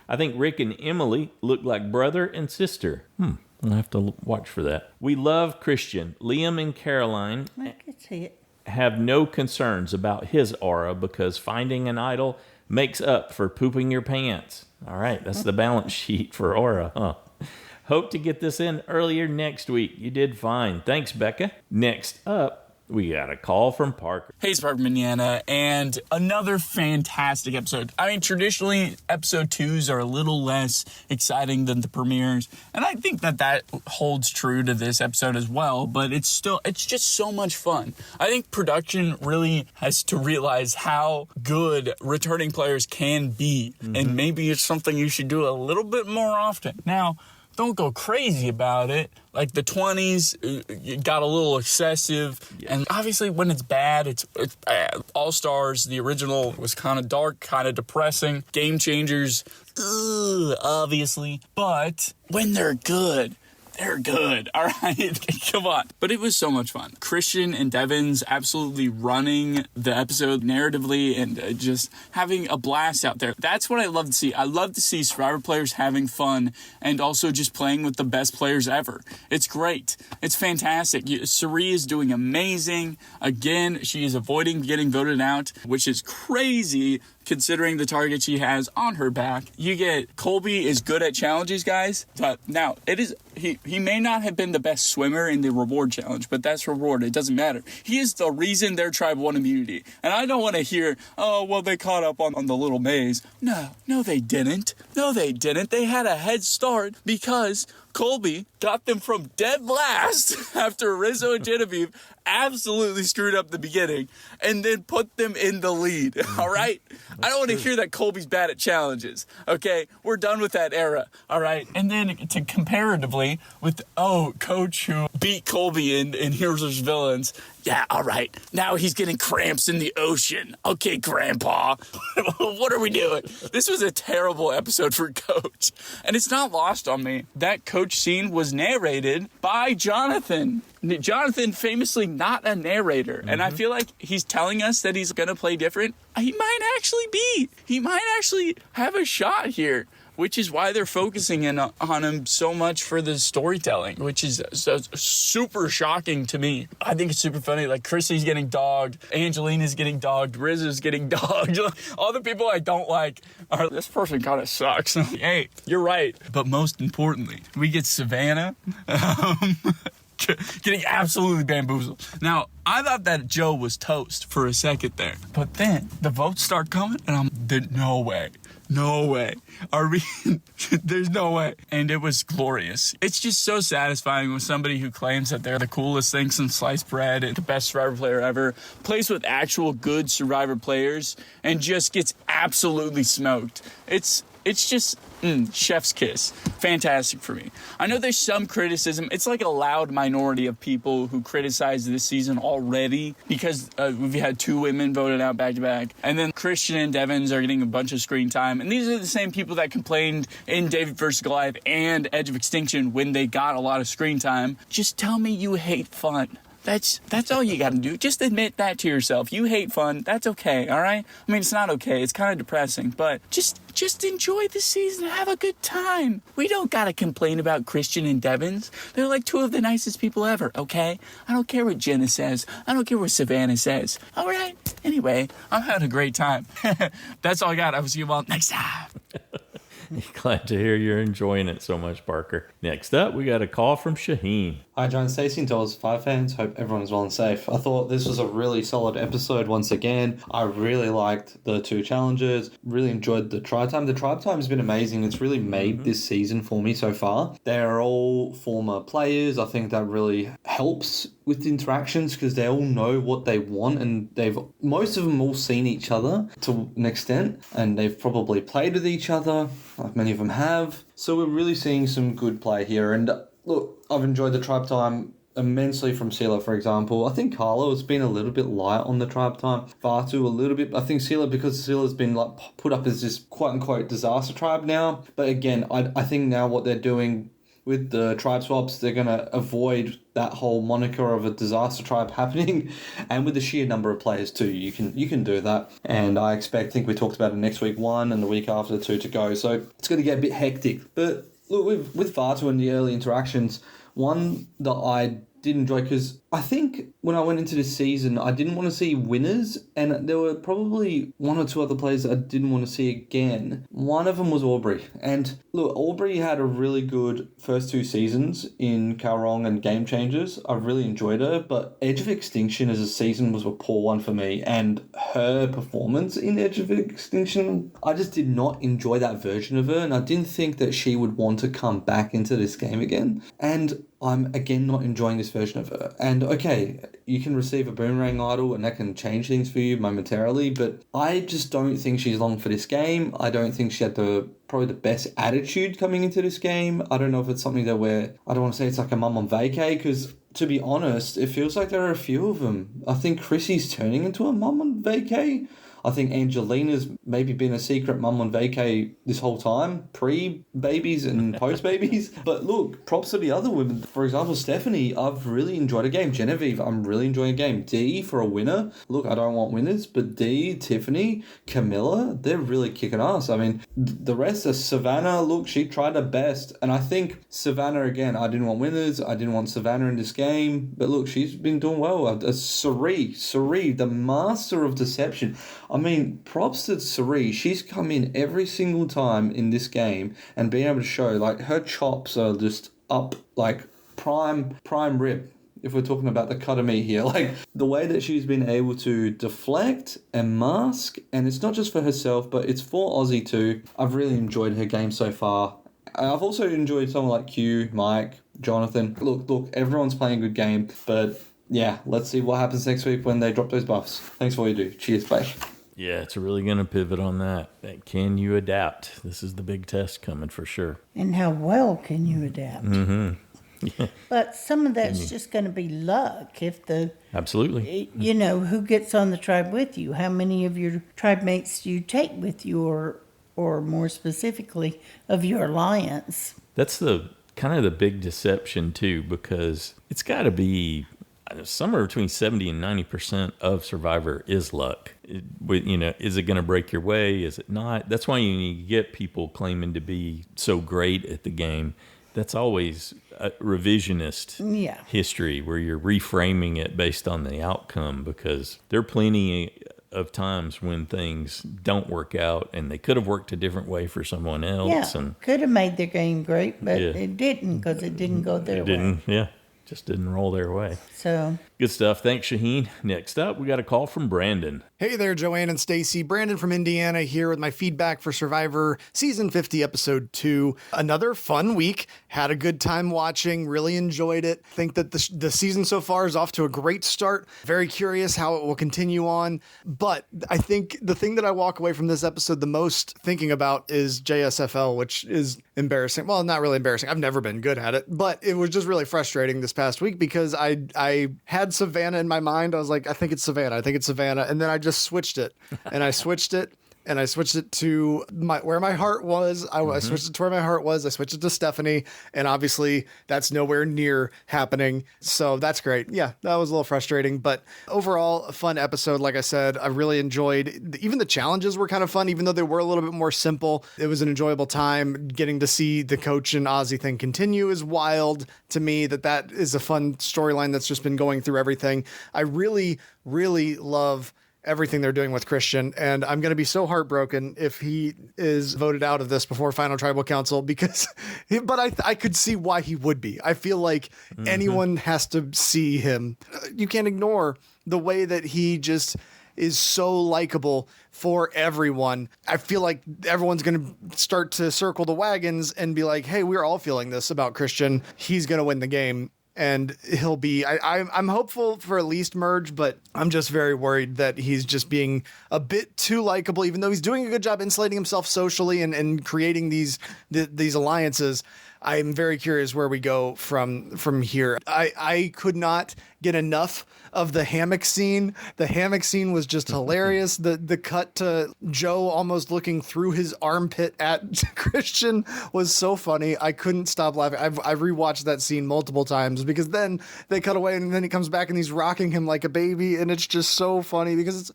B: I think Rick and Emily look like brother and sister. I'll have to watch for that. We love Christian. Liam and Caroline
A: I could see it.
B: have no concerns about his aura because finding an idol makes up for pooping your pants. All right, that's the balance sheet for aura, huh? Hope to get this in earlier next week. You did fine. Thanks, Becca. Next up, we got a call from Parker.
M: Hey, it's Parker from Indiana, and another fantastic episode. I mean, traditionally, episode 2s are a little less exciting than the premieres, and I think that holds true to this episode as well, but it's just so much fun. I think production really has to realize how good returning players can be, and maybe it's something you should do a little bit more often. Now, don't go crazy about it. Like the 20s, it got a little excessive. Yes. And obviously when it's bad, it's bad. All Stars, the original, was kind of dark, kind of depressing. Game Changers, obviously. But when they're good, all right? Come on. But it was so much fun. Christian and Devin's absolutely running the episode narratively and just having a blast out there. That's what I love to see. I love to see Survivor players having fun and also just playing with the best players ever. It's great. It's fantastic. Sari is doing amazing. Again, she is avoiding getting voted out, which is crazy considering the target she has on her back. You get Colby is good at challenges, guys. Now, he may not have been the best swimmer in the reward challenge, but that's reward. It doesn't matter. He is the reason their tribe won immunity. And I don't want to hear, oh, well, they caught up on the little maze. No, they didn't. They had a head start because Colby got them from dead last after Rizzo and Genevieve absolutely screwed up the beginning and then put them in the lead. All right? I don't want to hear that Colby's bad at challenges. Okay? We're done with that era. All right? And then to comparatively with, Coach who beat Colby in Heroes vs. Villains. Yeah, all right. Now he's getting cramps in the ocean. Okay, Grandpa. What are we doing? This was a terrible episode for Coach. And it's not lost on me. That Coach scene was narrated by Jonathan. Jonathan, famously not a narrator. And I feel like he's telling us that he's going to play different. He might actually be. He might actually have a shot here, which is why they're focusing in on him so much for the storytelling, which is so super shocking to me. I think it's super funny. Like, Chrissy's getting dogged, Angelina's getting dogged, Rizzo's getting dogged. All the people I don't like are, this person kind of sucks. Hey, you're right. But most importantly, we get Savannah getting absolutely bamboozled. Now, I thought that Joe was toast for a second there. But then the votes start coming, and no way. There's no way. And it was glorious. It's just so satisfying when somebody who claims that they're the coolest thing since sliced bread and the best Survivor player ever plays with actual good Survivor players and just gets absolutely smoked. It's just chef's kiss. Fantastic for me. I know there's some criticism. It's like a loud minority of people who criticize this season already because we've had 2 women voted out back to back. And then Christian and Devins are getting a bunch of screen time. And these are the same people that complained in David vs. Goliath and Edge of Extinction when they got a lot of screen time. Just tell me you hate fun. That's all you got to do. Just admit that to yourself. You hate fun. That's okay, all right? I mean, it's not okay. It's kind of depressing, but just enjoy the season. Have a good time. We don't got to complain about Christian and Devins. They're like 2 of the nicest people ever, okay? I don't care what Jenna says. I don't care what Savannah says. All right? Anyway, I'm having a great time. That's all I got. I will see you all next time.
B: Glad to hear you're enjoying it so much, Parker. Next up, we got a call from Shahin.
N: Hi, John, Stacey, and Dolls 5 fans. Hope everyone is well and safe. I thought this was a really solid episode once again. I really liked the 2 challenges. Really enjoyed the tribe time. The tribe time has been amazing. It's really made this season for me so far. They're all former players. I think that really helps with the interactions because they all know what they want, and most of them all seen each other to an extent, and they've probably played with each other, like many of them have. So we're really seeing some good play here. And look, I've enjoyed the tribe time immensely from Sela, for example. I think Carlo has been a little bit light on the tribe time. Fatu a little bit. I think Sela, because Sela's been like put up as this quote-unquote disaster tribe now. But again, I think now what they're doing with the tribe swaps, they're going to avoid that whole moniker of a disaster tribe happening. And with the sheer number of players too, you can do that. And I think we talked about it next week 1 and the week after 2 to go. So it's going to get a bit hectic. But look, with Fatu and the early interactions, one that I did enjoy, because I think when I went into this season, I didn't want to see winners, and there were probably 1 or 2 other players that I didn't want to see again. One of them was Aubrey. And look, Aubrey had a really good first 2 seasons in Kalrong and Game Changers. I really enjoyed her, but Edge of Extinction as a season was a poor one for me, and her performance in Edge of Extinction, I just did not enjoy that version of her, and I didn't think that she would want to come back into this game again. And I'm again not enjoying this version of her. And okay, you can receive a boomerang idol and that can change things for you momentarily, but I just don't think she's long for this game. I don't think she had probably the best attitude coming into this game. I don't know if it's something that I don't want to say it's like a mum on vacay, because to be honest, it feels like there are a few of them. I think Chrissy's turning into a mum on vacay. I think Angelina's maybe been a secret mum on vacay this whole time, pre-babies and post-babies. But look, props to the other women. For example, Stephanie, I've really enjoyed a game. Genevieve, I'm really enjoying a game. Dee for a winner. Look, I don't want winners, but Dee, Tiffany, Camilla, they're really kicking ass. I mean, the rest are Savannah. Look, she tried her best. And I think Savannah, again, I didn't want winners. I didn't want Savannah in this game. But look, she's been doing well. Sari, the master of deception. I mean, props to Sari. She's come in every single time in this game and being able to show, like, her chops are just up, like, prime rib. If we're talking about the cut of meat here, like the way that she's been able to deflect and mask, and it's not just for herself, but it's for Aussie too. I've really enjoyed her game so far. I've also enjoyed someone like Q, Mike, Jonathan. Look, everyone's playing a good game, but yeah, let's see what happens next week when they drop those buffs. Thanks for all you do. Cheers, bye.
B: Yeah, it's really going to pivot on that. Can you adapt? This is the big test coming for sure.
A: And how well can you adapt?
B: Mm-hmm. Yeah.
A: But some of that's just going to be luck.
B: Absolutely.
A: Who gets on the tribe with you? How many of your tribe mates do you take with you, or more specifically, of your alliance?
B: That's the kind of the big deception too, because it's got to be somewhere between 70 and 90% of Survivor is luck. Is it going to break your way? Is it not? That's why you get people claiming to be so great at the game. That's always a revisionist history where you're reframing it based on the outcome, because there are plenty of times when things don't work out and they could have worked a different way for someone else.
A: Yeah,
B: and
A: could have made their game great, but it didn't, because it didn't go their way.
B: Just didn't roll their way.
A: So
B: good stuff. Thanks, Shahin. Next up, we got a call from Brandon.
O: Hey there, Joanne and Stacy. Brandon from Indiana here with my feedback for Survivor Season 50, Episode 2. Another fun week. Had a good time watching. Really enjoyed it. Think that the season so far is off to a great start. Very curious how it will continue on. But I think the thing that I walk away from this episode the most thinking about is JSFL, which is embarrassing. Well, not really embarrassing. I've never been good at it. But it was just really frustrating this past week because I had Savannah in my mind. I was like, I think it's Savannah. And then I just switched it. And I switched it to where my heart was. I switched it to where my heart was. I switched it to Stephanie. And obviously that's nowhere near happening. So that's great. Yeah, that was a little frustrating. But overall, a fun episode. Like I said, I really enjoyed. Even the challenges were kind of fun, even though they were a little bit more simple. It was an enjoyable time. Getting to see the coach and Ozzy thing continue is wild to me. That is a fun storyline that's just been going through everything. I really, really love everything they're doing with Christian, and I'm going to be so heartbroken if he is voted out of this before Final Tribal Council, but I could see why he would be. I feel like anyone has to see him. You can't ignore the way that he just is so likable for everyone. I feel like everyone's going to start to circle the wagons and be like, hey, we're all feeling this about Christian. He's going to win the game. and he'll be, I'm hopeful for at least merge, but I'm just very worried that he's just being a bit too likable, even though he's doing a good job insulating himself socially and creating these alliances. I'm very curious where we go from here. I could not get enough of the hammock scene. The hammock scene was just hilarious. The cut to Joe almost looking through his armpit at Christian was so funny. I couldn't stop laughing. I've rewatched that scene multiple times because then they cut away and then he comes back and he's rocking him like a baby, and it's just so funny because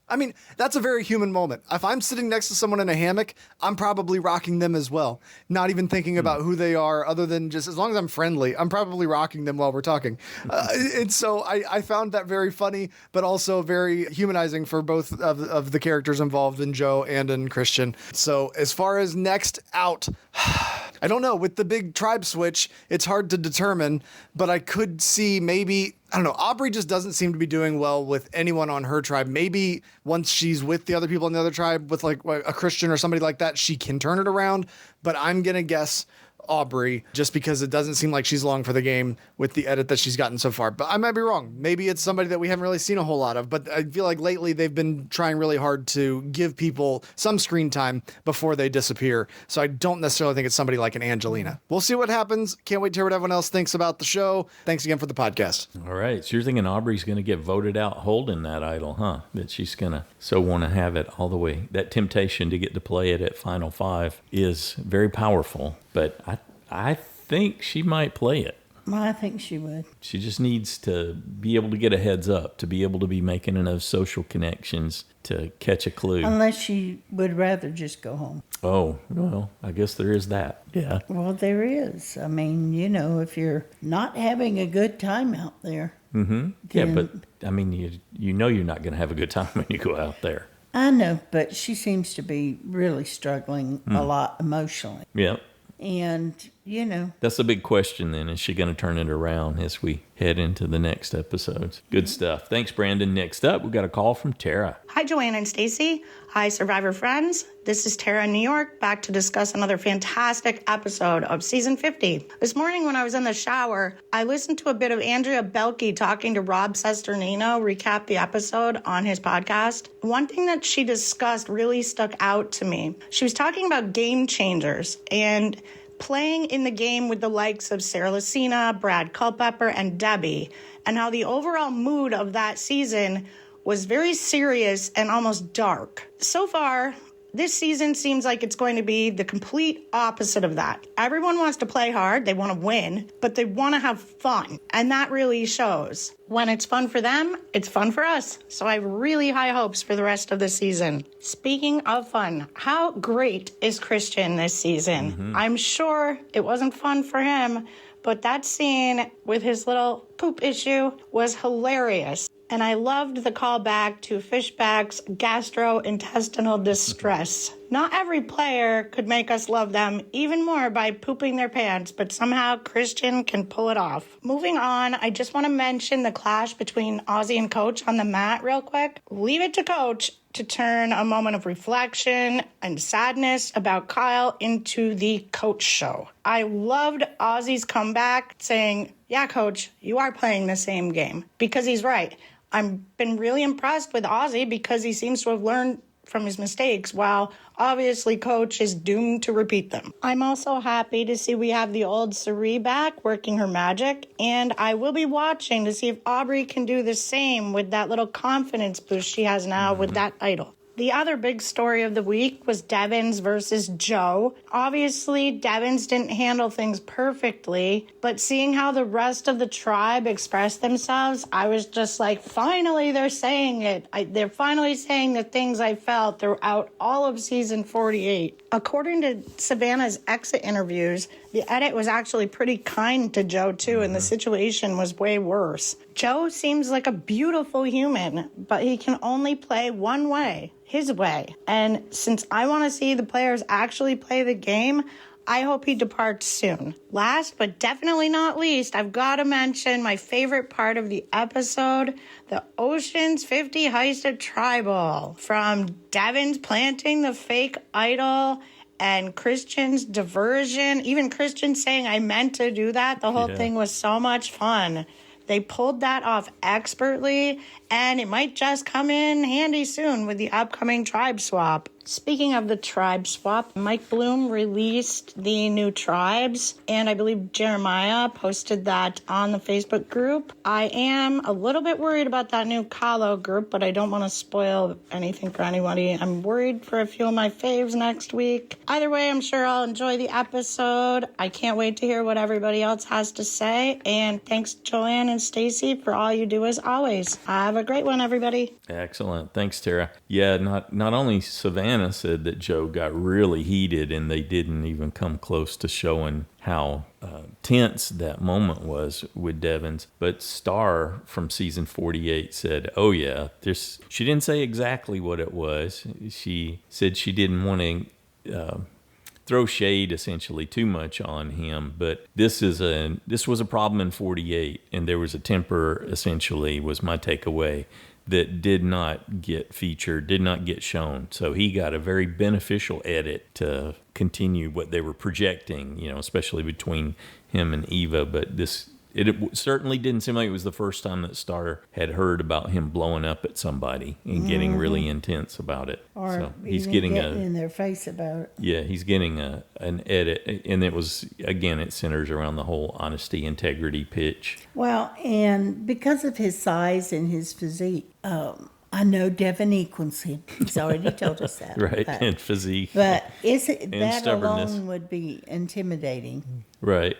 O: that's a very human moment. If I'm sitting next to someone in a hammock, I'm probably rocking them as well. Not even thinking about who they are other than just as long as I'm friendly, I'm probably rocking them while we're talking. And so I found that very funny, but also very humanizing for both of the characters involved in Joe and in Christian. So as far as next out, I don't know. With the big tribe switch, it's hard to determine, but I could see maybe, I don't know, Aubrey just doesn't seem to be doing well with anyone on her tribe. Maybe once she's with the other people in the other tribe, with like a Christian or somebody like that, she can turn it around. But I'm going to guess Aubrey, just because it doesn't seem like she's long for the game with the edit that she's gotten so far. But I might be wrong. Maybe it's somebody that we haven't really seen a whole lot of, but I feel like lately they've been trying really hard to give people some screen time before they disappear. So I don't necessarily think it's somebody like an Angelina. We'll see what happens. Can't wait to hear what everyone else thinks about the show. Thanks again for the podcast.
B: All right. So you're thinking Aubrey's going to get voted out holding that idol, huh? That she's going to so want to have it all the way. That temptation to get to play it at Final Five is very powerful, but I think she might play it.
A: I think she would.
B: She just needs to be able to get a heads up, to be able to be making enough social connections to catch a clue.
A: Unless she would rather just go home.
B: Oh, well, I guess there is that. Yeah.
A: Well, there is. I mean, if you're not having a good time out there.
B: Mm-hmm. Yeah, but I mean, you know you're not going to have a good time when you go out there.
A: I know, but she seems to be really struggling a lot emotionally.
B: Yeah.
A: And,
B: That's the big question then. Is she going to turn it around as we head into the next episodes? Good stuff. Thanks, Brandon. Next up, we got a call from Tara.
P: Hi, Joanna and Stacy. Hi, Survivor friends. This is Tara in New York, back to discuss another fantastic episode of Season 50. This morning when I was in the shower, I listened to a bit of Andrea Belke talking to Rob Sesternino recap the episode on his podcast. One thing that she discussed really stuck out to me. She was talking about game changers and playing in the game with the likes of Sarah Lucina, Brad Culpepper, and Debbie, and how the overall mood of that season was very serious and almost dark. So far, this season seems like it's going to be the complete opposite of that. Everyone wants to play hard, they want to win, but they want to have fun, and that really shows. When it's fun for them, it's fun for us. So I have really high hopes for the rest of the season. Speaking of fun, how great is Christian this season? Mm-hmm. I'm sure it wasn't fun for him, but that scene with his little poop issue was hilarious. And I loved the callback to Fishback's gastrointestinal distress. Not every player could make us love them even more by pooping their pants, but somehow Christian can pull it off. Moving on, I just want to mention the clash between Ozzy and Coach on the mat real quick. Leave it to Coach to turn a moment of reflection and sadness about Kyle into the Coach show. I loved Ozzy's comeback saying, "Yeah, Coach, you are playing the same game," because he's right. I've been really impressed with Ozzy because he seems to have learned from his mistakes, while obviously Coach is doomed to repeat them. I'm also happy to see we have the old Sari back working her magic, and I will be watching to see if Aubrey can do the same with that little confidence boost she has now with that idol. The other big story of the week was Devins versus Joe. Obviously, Devins didn't handle things perfectly, but seeing how the rest of the tribe expressed themselves, I was just like, finally they're saying it. They're finally saying the things I felt throughout all of season 48. According to Savannah's exit interviews, the edit was actually pretty kind to Joe too, and the situation was way worse. Joe seems like a beautiful human, but he can only play one way. His way. And since I want to see the players actually play the game, I hope he departs soon. Last but definitely not least, I've got to mention my favorite part of the episode, the Ocean's 50 heist at Tribal. From Devins planting the fake idol and Christian's diversion, even Christian saying, I meant to do that. The whole thing was so much fun. They pulled that off expertly, and it might just come in handy soon with the upcoming tribe swap. Speaking of the tribe swap, Mike Bloom released the new tribes, and I believe Jeremiah posted that on the Facebook group. I am a little bit worried about that new Kahlo group, but I don't want to spoil anything for anybody. I'm worried for a few of my faves next week. Either way, I'm sure I'll enjoy the episode. I can't wait to hear what everybody else has to say, and thanks Joanne and Stacy for all you do as always. Have a great one, everybody.
B: Excellent. Thanks, Tara. Yeah, not only Savannah said that Joe got really heated and they didn't even come close to showing how tense that moment was with Devins, but Star from season 48 said, oh yeah, she didn't say exactly what it was. She said she didn't want to throw shade essentially too much on him, but this was a problem in 48, and there was a temper essentially was my takeaway that did not get featured, did not get shown. So he got a very beneficial edit to continue what they were projecting, especially between him and Eva. But it certainly didn't seem like it was the first time that Star had heard about him blowing up at somebody and getting really intense about it.
A: Or
B: so he's
A: getting in their face about it.
B: Yeah, he's getting an edit, and it centers around the whole honesty, integrity pitch.
A: Well, and because of his size and his physique, I know Devin equals him. He's already told us that.
B: Right, and physique.
A: But that
B: stubbornness
A: alone would be intimidating.
B: Right.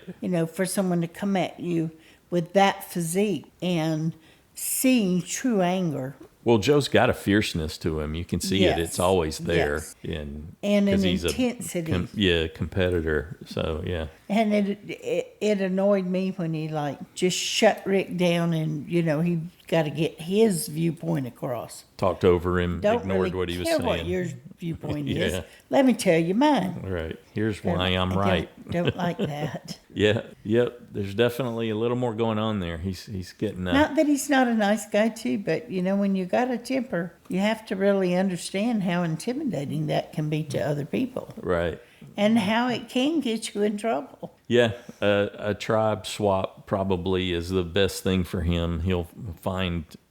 A: For someone to come at you with that physique and seeing true anger.
B: Well, Joe's got a fierceness to him. You can see it. It's always there.
A: Yes.
B: And
A: an intensity.
B: Competitor. So, yeah.
A: And it annoyed me when he just shut Rick down and, he got to get his viewpoint across.
B: Talked over him,
A: Don't
B: ignored
A: really
B: what he was
A: care
B: saying.
A: What your viewpoint is. Let me tell you mine.
B: Right. Here's why I'm right.
A: Don't like that.
B: Yeah. Yep. There's definitely a little more going on there. He's getting
A: not that he's not a nice guy too, but when you got a temper, you have to really understand how intimidating that can be to other people.
B: Right.
A: And how it can get you in trouble.
B: Yeah, a tribe swap probably is the best thing for him. He'll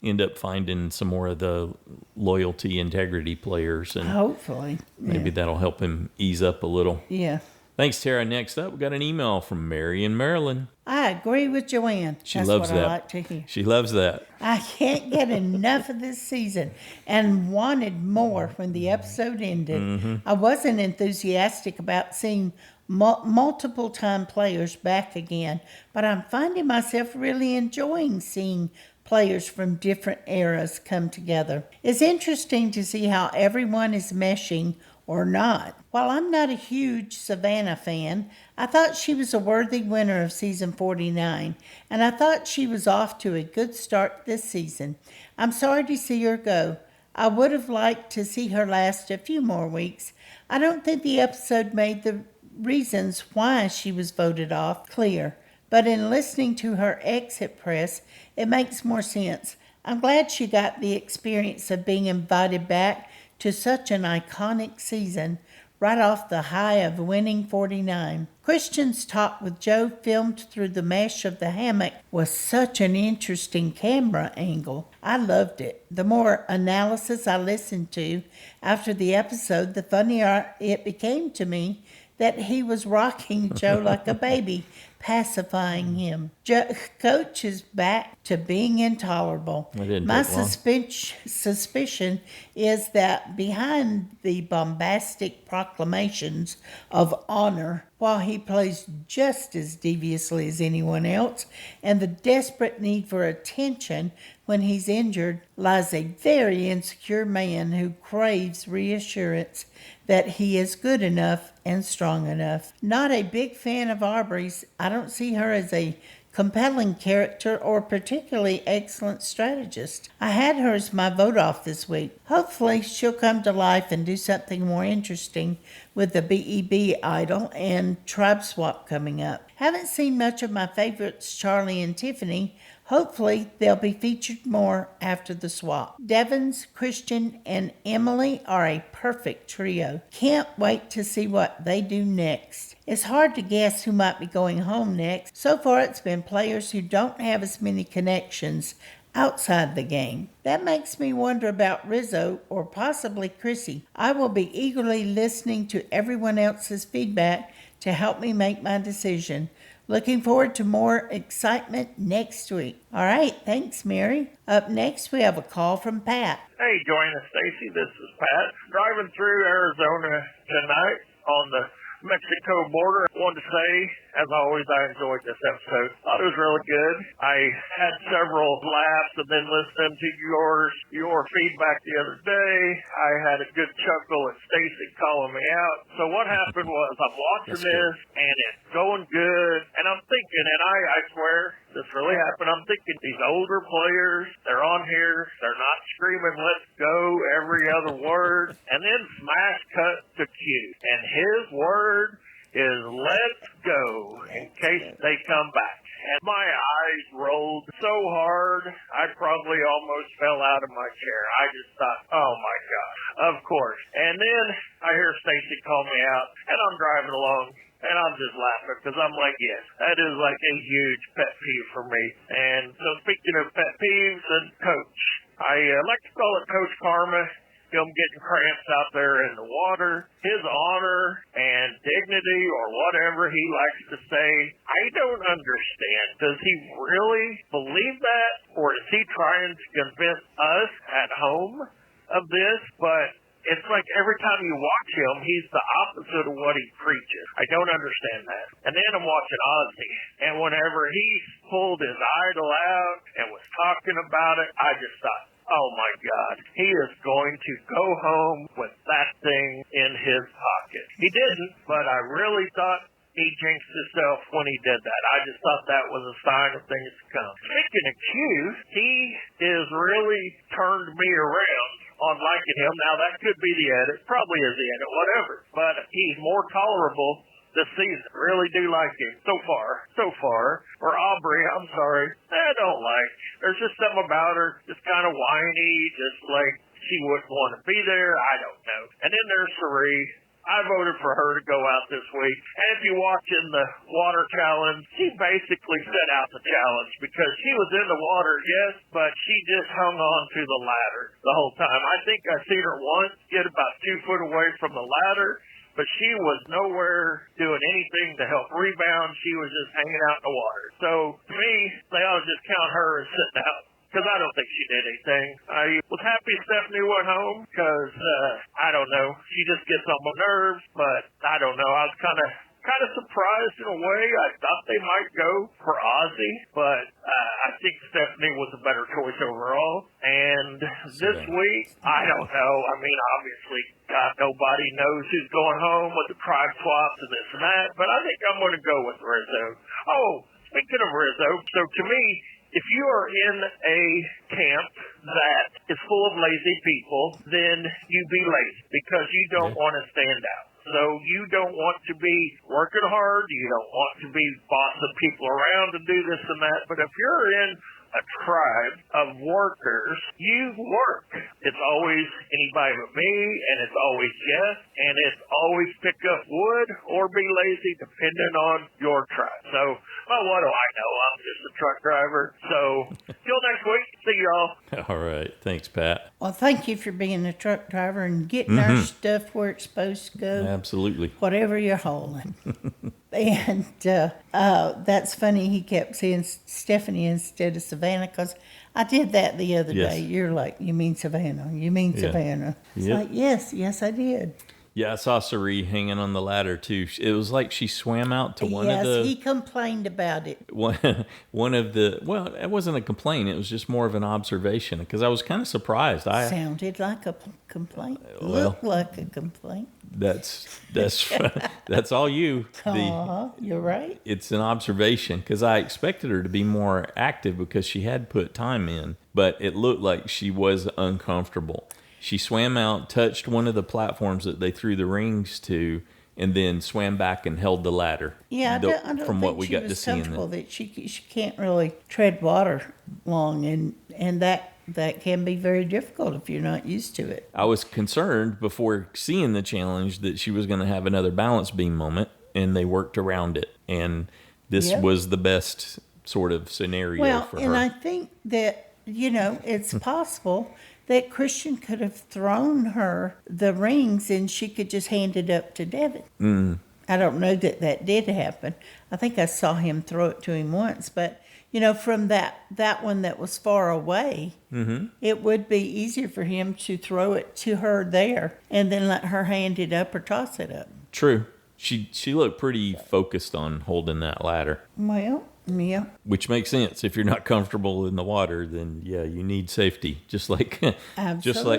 B: end up finding some more of the loyalty, integrity players, and
A: hopefully
B: maybe that'll help him ease up a little.
A: Yeah.
B: Thanks, Tara. Next up, we got an email from Mary in Maryland.
A: I agree with Joanne.
B: That's loves
A: what
B: that.
A: I like to hear.
B: She loves that.
A: I can't get enough of this season and wanted more when the episode ended.
B: Mm-hmm.
A: I wasn't enthusiastic about seeing multiple-time players back again, but I'm finding myself really enjoying seeing players from different eras come together. It's interesting to see how everyone is meshing or not. While I'm not a huge Savannah fan, I thought she was a worthy winner of season 49, and I thought she was off to a good start this season. I'm sorry to see her go. I would have liked to see her last a few more weeks. I don't think the episode made the reasons why she was voted off clear, but in listening to her exit press, it makes more sense. I'm glad she got the experience of being invited back to such an iconic season right off the high of winning 49. Christian's talk with Joe filmed through the mesh of the hammock was such an interesting camera angle. I loved it. The more analysis I listened to after the episode, the funnier it became to me that he was rocking Joe like a baby, pacifying him. Coach is back to being intolerable. My suspicion is that behind the bombastic proclamations of honor, while he plays just as deviously as anyone else, and the desperate need for attention when he's injured, lies a very insecure man who craves reassurance that he is good enough and strong enough. Not a big fan of Aubrey's. I don't see her as a compelling character or particularly excellent strategist. I had her as my vote off this week. Hopefully she'll come to life and do something more interesting with the BEB idol and tribe swap coming up. Haven't seen much of my favorites, Charlie and Tiffany. Hopefully, they'll be featured more after the swap. Devins, Christian, and Emily are a perfect trio. Can't wait to see what they do next. It's hard to guess who might be going home next. So far, it's been players who don't have as many connections outside the game. That makes me wonder about Rizzo or possibly Chrissy. I will be eagerly listening to everyone else's feedback to help me make my decision. Looking forward to more excitement next week. All right, thanks, Mary. Up next, we have a call from Pat.
Q: Hey, Joanna, Stacy, this is Pat. Driving through Arizona tonight on the Mexico border. Wanted to say, as always, I enjoyed this episode. Thought it was really good. I had several laughs, and then listening to your feedback the other day, I had a good chuckle at Stacy calling me out. So what happened was I'm watching this, and it's going good, and I'm thinking, and I swear this really happened, I'm thinking these older players, they're on here, they're not screaming, let's go, every other word, and then smash cut to Q. And his word is let's go in case they come back. And my eyes rolled so hard, I probably almost fell out of my chair. I just thought, oh my God, of course. And then I hear Stacy call me out, and I'm driving along, and I'm just laughing because I'm like, yes, that is like a huge pet peeve for me. And so speaking of pet peeves and Coach, I like to call it Coach Karma. Him getting cramps out there in the water, his honor and dignity or whatever he likes to say, I don't understand. Does he really believe that, or is he trying to convince us at home of this? But it's like every time you watch him, he's the opposite of what he preaches. I don't understand that. And then I'm watching Ozzy, and whenever he pulled his idol out and was talking about it, I just thought, oh my God, he is going to go home with that thing in his pocket. He didn't, but I really thought he jinxed himself when he did that. I just thought that was a sign of things to come. Speaking of Q, he is really turned me around on liking him. Now that could be the edit, probably is the edit, whatever. But he's more tolerable this season. Really do like him so far. For Aubrey, I'm sorry, I don't like. There's just something about her, just kind of whiny, just like she wouldn't want to be there. I don't know. And then there's Cerie. I voted for her to go out this week. And if you watch in the water challenge, she basically set out the challenge because she was in the water, yes, but she just hung on to the ladder the whole time. I think I seen her once get about 2 foot away from the ladder, but she was nowhere doing anything to help rebound. She was just hanging out in the water. So, to me, they ought to just count her as sitting out, because I don't think she did anything. I was happy Stephanie went home, because, I don't know, she just gets on my nerves, but I don't know. I was kind of surprised in a way. I thought they might go for Ozzy, but I think Stephanie was a better choice overall. And this week, I don't know. I mean, obviously, God, nobody knows who's going home with the tribe swaps and this and that, but I think I'm going to go with Rizzo. Oh, speaking of Rizzo, so to me, if you are in a camp that is full of lazy people, then you be lazy because you don't want to stand out. So you don't want to be working hard. You don't want to be bossing people around to do this and that. But if you're in a tribe of workers, you work. It's always anybody but me, and it's always yes, and it's always pick up wood or be lazy depending on your tribe. So, well, what do I know? I'm just a truck driver. So, till next week, see y'all.
B: All right. Thanks, Pat.
A: Well, thank you for being a truck driver and getting our stuff where it's supposed to go.
B: Absolutely.
A: Whatever you're hauling. And that's funny. He kept saying Stephanie instead of Savannah because I did that the other day. You're like, you mean Savannah? You mean Savannah? It's like, yes, I did.
B: Yeah, I saw Cerie hanging on the ladder too. It was like she swam out to one of the...
A: Yes, he complained about it.
B: One of the... Well, it wasn't a complaint. It was just more of an observation because I was kind of surprised.
A: Sounded like a complaint. Looked like a complaint.
B: That's all you.
A: You're right.
B: It's an observation because I expected her to be more active because she had put time in, but it looked like she was uncomfortable. She swam out, touched one of the platforms that they threw the rings to, and then swam back and held the ladder.
A: Yeah, I don't
B: from
A: think
B: what we
A: she
B: got
A: was
B: to see in
A: comfortable
B: the,
A: that she can't really tread water long, and that can be very difficult if you're not used to it.
B: I was concerned before seeing the challenge that she was going to have another balance beam moment, and they worked around it. And this was the best sort of scenario for her.
A: And I think that, it's possible that Christian could have thrown her the rings and she could just hand it up to Devin. I don't know that did happen. I think I saw him throw it to him once, but from that one that was far away, it would be easier for him to throw it to her there and then let her hand it up or toss it up.
B: True. She looked pretty focused on holding that ladder.
A: Well, yeah.
B: Which makes sense. If you're not comfortable in the water, then you need safety. Just like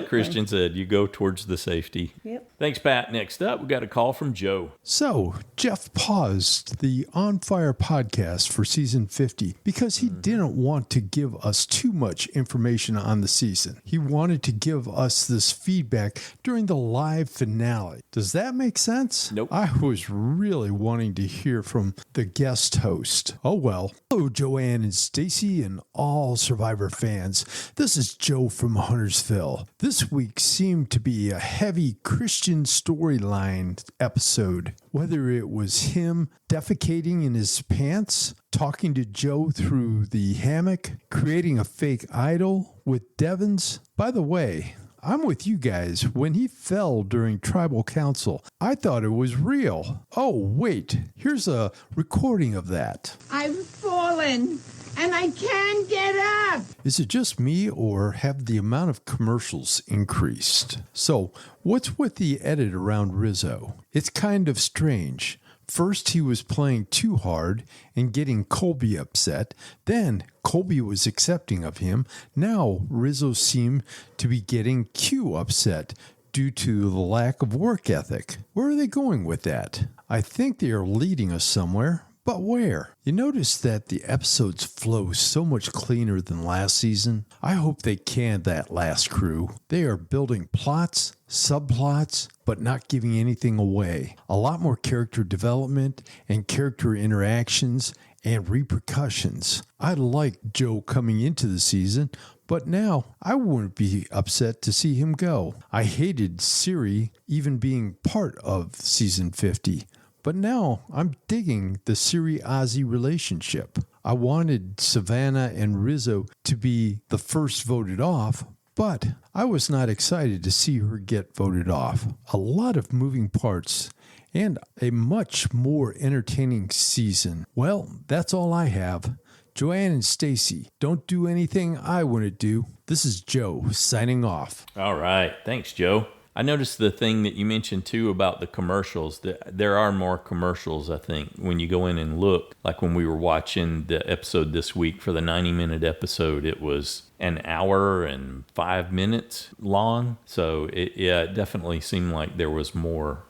B: Christian said, you go towards the safety.
A: Yep.
B: Thanks, Pat. Next up, we got a call from Joe.
R: So, Jeff paused the On Fire podcast for season 50 because he didn't want to give us too much information on the season. He wanted to give us this feedback during the live finale. Does that make sense?
B: Nope.
R: I was really wanting to hear from the guest host. Oh, well. Hello, Joanne and Stacy and all Survivor fans. This is Joe from Huntersville. This week seemed to be a heavy Christian storyline episode. Whether it was him defecating in his pants, talking to Joe through the hammock, creating a fake idol with Devins. By the way, I'm with you guys. When he fell during tribal council, I thought it was real. Oh, wait, here's a recording of that.
S: I've fallen and I can't get up.
R: Is it just me or have the amount of commercials increased? So, what's with the edit around Rizzo? It's kind of strange. First, he was playing too hard and getting Colby upset. Then, Colby was accepting of him. Now, Rizzo seemed to be getting Q upset due to the lack of work ethic. Where are they going with that? I think they are leading us somewhere. But where? You notice that the episodes flow so much cleaner than last season? I hope they can, that last crew. They are building plots, subplots, but not giving anything away. A lot more character development and character interactions and repercussions. I liked Joe coming into the season, but now I wouldn't be upset to see him go. I hated Siri even being part of season 50. But now I'm digging the Siri-Ozzy relationship. I wanted Savannah and Rizzo to be the first voted off, but I was not excited to see her get voted off. A lot of moving parts and a much more entertaining season. Well, that's all I have. Joanne and Stacy, don't do anything I wouldn't do. This is Joe signing off.
B: All right. Thanks, Joe. I noticed the thing that you mentioned too about the commercials, that there are more commercials, I think, when you go in and look. Like when we were watching the episode this week for the 90-minute episode, it was an hour and 5 minutes long. So it definitely seemed like there was more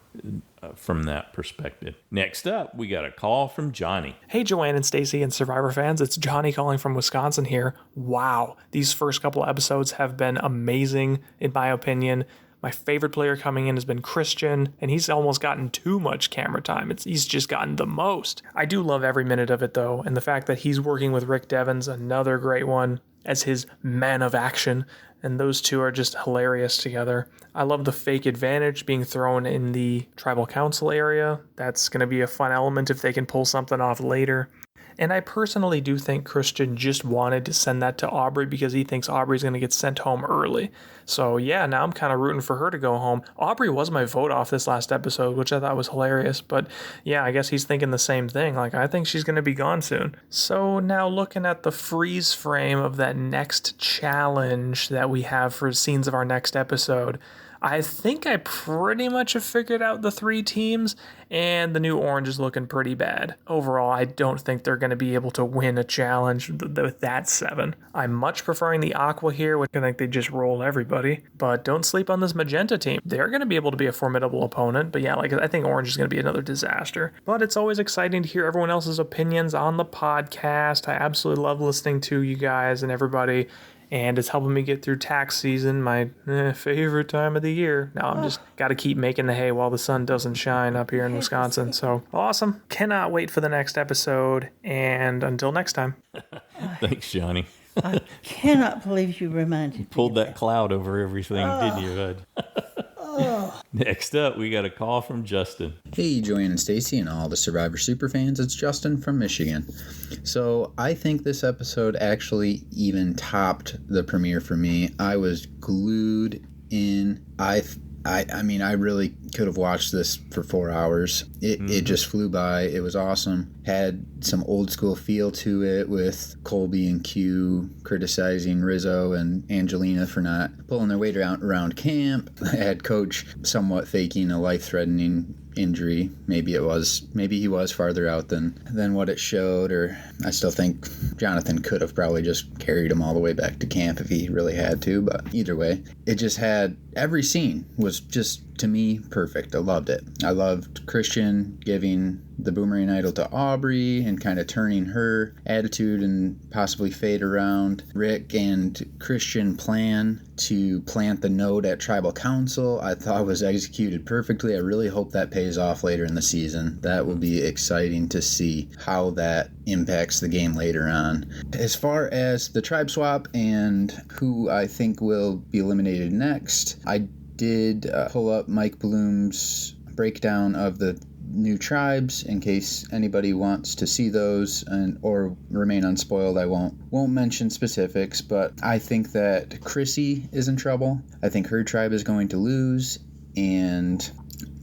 B: from that perspective. Next up, we got a call from Johnny.
T: Hey, Joanne and Stacy and Survivor fans. It's Johnny calling from Wisconsin here. Wow. These first couple episodes have been amazing, in my opinion. My favorite player coming in has been Christian, and he's almost gotten too much camera time. He's just gotten the most. I do love every minute of it, though, and the fact that he's working with Rick Devens, another great one, as his man of action, and those two are just hilarious together. I love the fake advantage being thrown in the tribal council area. That's going to be a fun element if they can pull something off later. And I personally do think Christian just wanted to send that to Aubrey because he thinks Aubrey's going to get sent home early. So yeah, now I'm kind of rooting for her to go home. Aubrey was my vote off this last episode, which I thought was hilarious. But yeah, I guess he's thinking the same thing. Like, I think she's going to be gone soon. So now looking at the freeze frame of that next challenge that we have for scenes of our next episode, I think I pretty much have figured out the three teams, and the new orange is looking pretty bad. Overall, I don't think they're going to be able to win a challenge with that 7. I'm much preferring the aqua here, which I think they just roll everybody, but don't sleep on this magenta team. They're going to be able to be a formidable opponent, but yeah, I think orange is going to be another disaster. But it's always exciting to hear everyone else's opinions on the podcast. I absolutely love listening to you guys and everybody. and it's helping me get through tax season, my favorite time of the year. Now I'm just got to keep making the hay while the sun doesn't shine up here in Wisconsin. So awesome. Cannot wait for the next episode. And until next time.
B: Thanks, Johnny.
A: I cannot believe you reminded me.
B: Pulled that cloud over everything, didn't you, Bud? Next up, we got a call from Justin.
U: Hey, Joanne and Stacy and all the Survivor superfans. It's Justin from Michigan. So I think this episode actually even topped the premiere for me. I was glued in. I mean, I really could have watched this for 4 hours. It just flew by. It was awesome. Had some old school feel to it with Colby and Q criticizing Rizzo and Angelina for not pulling their weight around camp. I had Coach somewhat faking a life-threatening injury. Maybe he was farther out than what it showed, or I still think Jonathan could have probably just carried him all the way back to camp if he really had to, but either way, it just had, every scene was just, to me, perfect. I loved it. I loved Christian giving the boomerang idol to Aubrey and kind of turning her attitude and possibly fate around. Rick and Christian plan to plant the note at tribal council, I thought was executed perfectly. I really hope that pays off later in the season. That will be exciting to see how that impacts the game later on. As far as the tribe swap and who I think will be eliminated next, I did pull up Mike Bloom's breakdown of the new tribes in case anybody wants to see those or remain unspoiled. I won't mention specifics, but I think that Chrissy is in trouble. I think her tribe is going to lose, and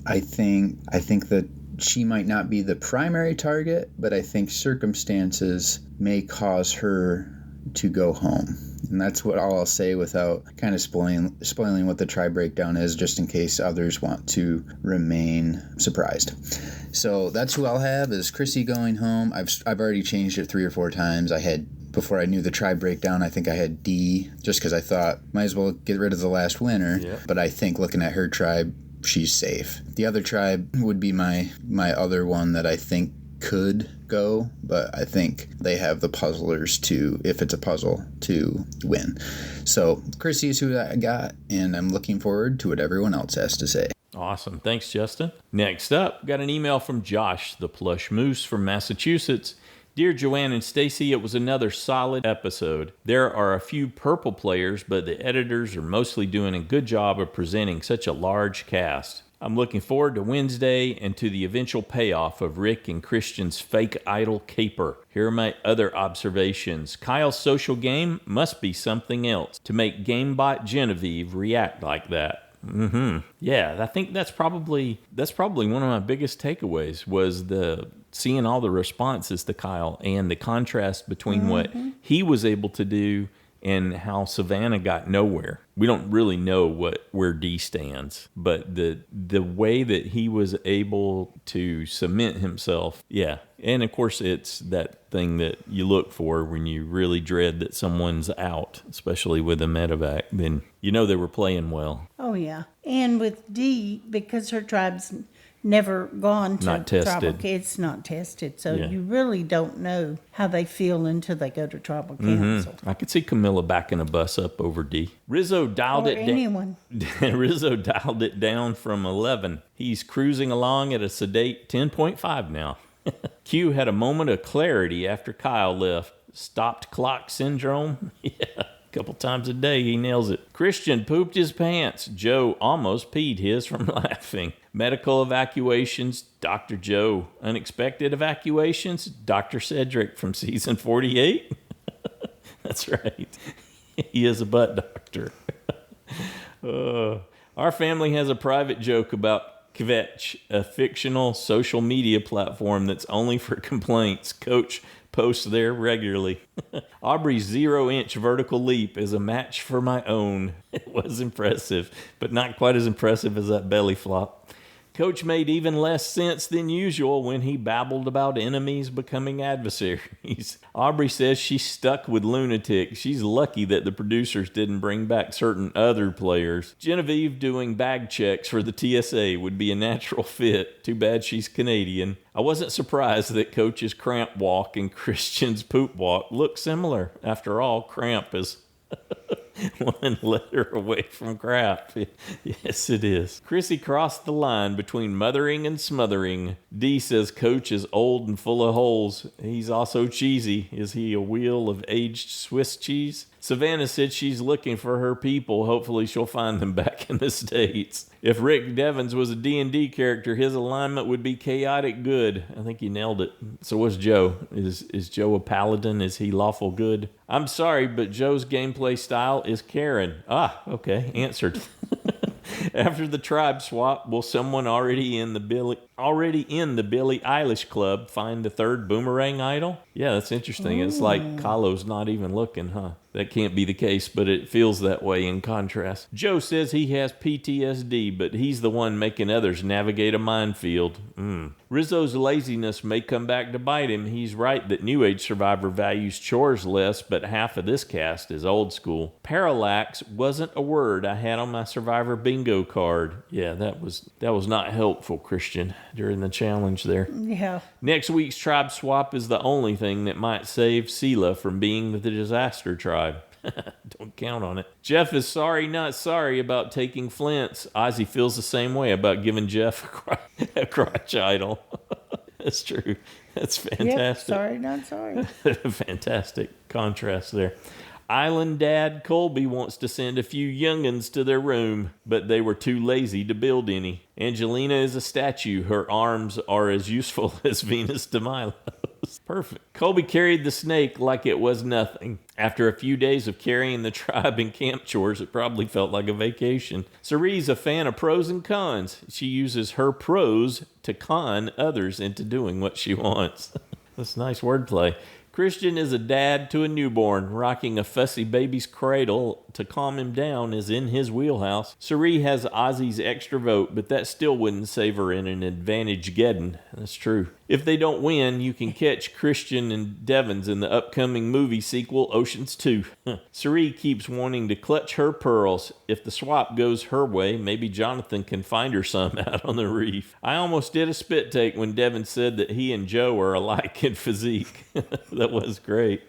U: I think that she might not be the primary target, but I think circumstances may cause her to go home. And that's what I'll say without kind of spoiling what the tribe breakdown is, just in case others want to remain surprised. So that's who I'll have, is Chrissy going home. I've already changed it 3 or 4 times. Before I knew the tribe breakdown, I think I had D, just because I thought might as well get rid of the last winner. Yep. But I think looking at her tribe, she's safe. The other tribe would be my other one that I think could go, but I think they have the puzzlers to, if it's a puzzle, to win. So Chrissy is who I got, and I'm looking forward to what everyone else has to say.
B: Awesome. Thanks, Justin. Next up, got an email from Josh, the Plush Moose from Massachusetts. Dear Joanne and Stacy, it was another solid episode. There are a few purple players, but the editors are mostly doing a good job of presenting such a large cast. I'm looking forward to Wednesday and to the eventual payoff of Rick and Christian's fake idol caper. Here are my other observations. Kyle's social game must be something else to make GameBot Genevieve react like that. Yeah, I think that's probably one of my biggest takeaways, was seeing all the responses to Kyle and the contrast between what he was able to do and how Savannah got nowhere. We don't really know where D stands, but the way that he was able to cement himself, yeah. And of course, it's that thing that you look for when you really dread that someone's out, especially with a medevac. Then you know they were playing well.
A: Oh yeah, and with D, because her tribe's never gone to tribal. It's not tested, so you really don't know how they feel until they go to tribal council.
B: I could see Camilla backing a bus up over D. Rizzo dialed it down. Rizzo dialed it down from 11. He's cruising along at a sedate 10.5 now. Q had a moment of clarity after Kyle left. Stopped clock syndrome. Yeah. Couple times a day, he nails it. Christian pooped his pants. Joe almost peed his from laughing. Medical evacuations, Dr. Joe. Unexpected evacuations, Dr. Cedric from season 48. That's right. He is a butt doctor. Our family has a private joke about Kvetch, a fictional social media platform that's only for complaints. Coach posts there regularly. Aubrey's 0-inch vertical leap is a match for my own. It was impressive, but not quite as impressive as that belly flop. Coach made even less sense than usual when he babbled about enemies becoming adversaries. Aubrey says she's stuck with lunatic. She's lucky that the producers didn't bring back certain other players. Genevieve doing bag checks for the TSA would be a natural fit. Too bad she's Canadian. I wasn't surprised that Coach's cramp walk and Christian's poop walk look similar. After all, cramp is One letter away from crap. Yes, it is. Chrissy crossed the line between mothering and smothering. Dee says Coach is old and full of holes. He's also cheesy. Is he a wheel of aged Swiss cheese? Savannah said she's looking for her people. Hopefully she'll find them back in the States. If Rick Devens was a D&D character, his alignment would be chaotic good. I think he nailed it. So what's Joe? Is Joe a paladin? Is he lawful good? I'm sorry, but Joe's gameplay style is Karen. Ah, okay, answered. After the tribe swap, will someone already in the Billie Eilish club find the third boomerang idol? Yeah, that's interesting. It's like Kahlo's not even looking, huh? That can't be the case, but it feels that way in contrast. Joe says he has PTSD, but he's the one making others navigate a minefield. Rizzo's laziness may come back to bite him. He's right that New Age Survivor values chores less, but half of this cast is old school. Parallax wasn't a word I had on my Survivor bingo card. Yeah, that was not helpful, Christian, during the challenge there.
A: Yeah.
B: Next week's tribe swap is the only thing that might save Sela from being the disaster tribe. Don't count on it. Jeff is sorry, not sorry about taking Flint's. Ozzy feels the same way about giving Jeff a crotch idol. That's true. That's fantastic.
A: Yep, sorry, not sorry.
B: Fantastic contrast there. Island Dad Colby wants to send a few young'uns to their room, but they were too lazy to build any. Angelina is a statue. Her arms are as useful as Venus de Milo's. Perfect. Colby carried the snake like it was nothing. After a few days of carrying the tribe in camp chores, it probably felt like a vacation. Cerie's a fan of pros and cons. She uses her pros to con others into doing what she wants. That's nice wordplay. Christian is a dad to a newborn. Rocking a fussy baby's cradle to calm him down is in his wheelhouse. Cerie has Ozzy's extra vote, but that still wouldn't save her in an advantage-geddon. That's true. If they don't win, you can catch Christian and Devens in the upcoming movie sequel, Oceans 2. Cerie keeps wanting to clutch her pearls. If the swap goes her way, maybe Jonathan can find her some out on the reef. I almost did a spit take when Devens said that he and Joe are alike in physique. That was great.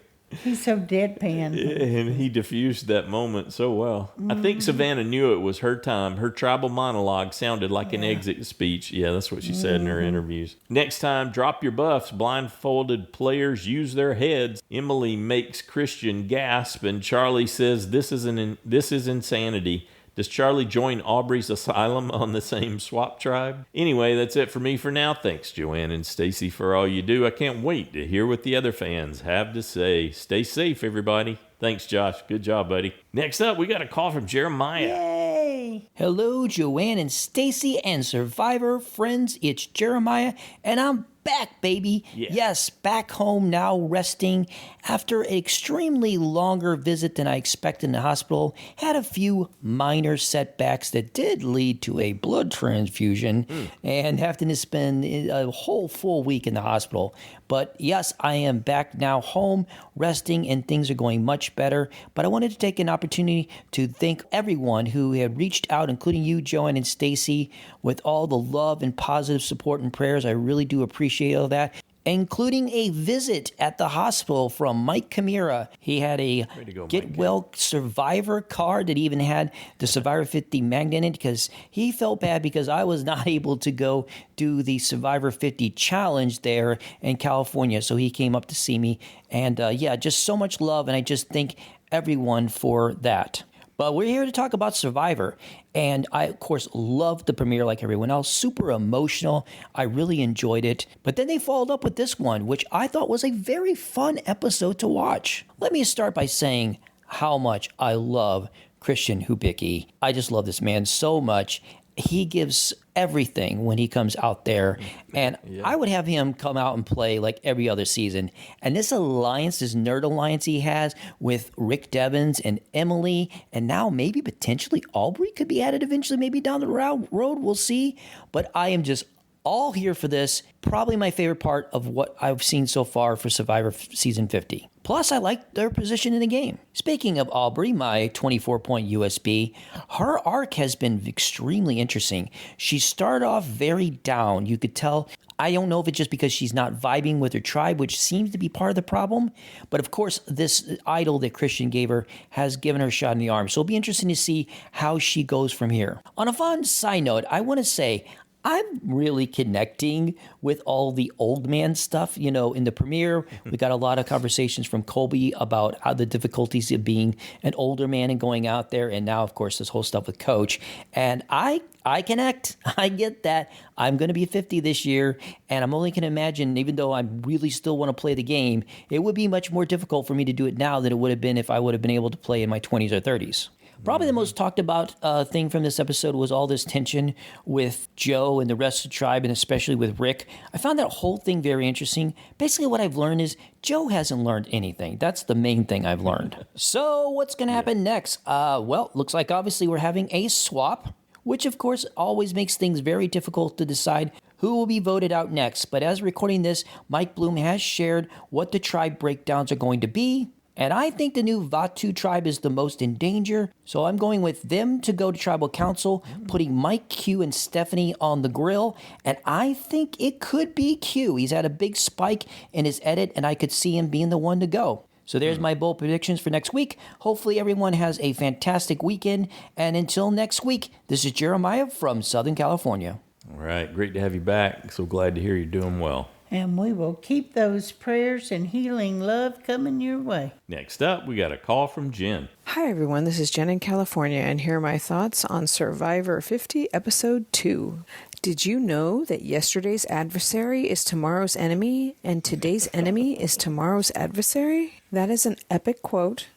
A: He's so deadpan.
B: And he diffused that moment so well. I think Savannah knew it was her time. Her tribal monologue sounded like an exit speech. Yeah, that's what she said in her interviews. Next time, drop your buffs. Blindfolded players use their heads. Emily makes Christian gasp, and Charlie says, this is insanity. Does Charlie join Aubrey's asylum on the same swap tribe? Anyway, that's it for me for now. Thanks, Joanne and Stacy, for all you do. I can't wait to hear what the other fans have to say. Stay safe, everybody. Thanks, Josh. Good job, buddy. Next up, we got a call from Jeremiah.
A: Yay!
C: Hello, Joanne and Stacy and Survivor friends. It's Jeremiah, and I'm back, baby.
B: Yeah.
C: Yes, back home now, resting after an extremely longer visit than I expected in the hospital. Had a few minor setbacks that did lead to a blood transfusion and having to spend a whole full week in the hospital. But yes, I am back now home, resting, and things are going much better. But I wanted to take an opportunity to thank everyone who had reached out, including you, Joanne and Stacy, with all the love and positive support and prayers. I really do appreciate all that, including a visit at the hospital from Mike Camira. He had a Get Well Survivor card that even had the Survivor 50 magnet in it because he felt bad because I was not able to go do the Survivor 50 challenge there in California. So he came up to see me. And just so much love. And I just thank everyone for that. But we're here to talk about Survivor, and I, of course, loved the premiere like everyone else. Super emotional. I really enjoyed it. But then they followed up with this one, which I thought was a very fun episode to watch. Let me start by saying how much I love Christian Hubicki. I just love this man so much. He gives everything when he comes out there. And I would have him come out and play like every other season. And this alliance, this nerd alliance he has with Rick Devens and Emily, and now maybe potentially Aubrey could be added eventually, maybe down the road. We'll see. But I am just all here for this. Probably my favorite part of what I've seen so far for Survivor Season 50. Plus, I like their position in the game. Speaking of Aubrey, my 24-point USB, her arc has been extremely interesting. She started off very down. You could tell I don't know if it's just because she's not vibing with her tribe, which seems to be part of the problem. But of course, this idol that Christian gave her has given her a shot in the arm. So it'll be interesting to see how she goes from here. On a fun side note, I want to say, I'm really connecting with all the old man stuff. You know, in the premiere, we got a lot of conversations from Colby about how the difficulties of being an older man and going out there. And now, of course, this whole stuff with Coach. And I connect. I get that. I'm going to be 50 this year, and I'm only going to imagine, even though I really still want to play the game, it would be much more difficult for me to do it now than it would have been if I would have been able to play in my 20s or 30s. Probably the most talked about thing from this episode was all this tension with Joe and the rest of the tribe, and especially with Rick. I found that whole thing very interesting. Basically, what I've learned is Joe hasn't learned anything. That's the main thing I've learned. So what's going to happen next? Well, looks like obviously we're having a swap, which of course always makes things very difficult to decide who will be voted out next. But as recording this, Mike Bloom has shared what the tribe breakdowns are going to be. And I think the new Vatu tribe is the most in danger, so I'm going with them to go to tribal council, putting Mike, Q, and Stephanie on the grill, and I think it could be Q. He's had a big spike in his edit, and I could see him being the one to go. So there's my bold predictions for next week. Hopefully everyone has a fantastic weekend, and until next week, this is Jeremiah from Southern California.
B: All right, great to have you back. So glad to hear you're doing well.
A: And we will keep those prayers and healing love coming your way.
B: Next up, we got a call from Jen.
D: Hi, everyone. This is Jen in California, and here are my thoughts on Survivor 50, Episode 2. Did you know that yesterday's adversary is tomorrow's enemy, and today's enemy is tomorrow's adversary? That is an epic quote,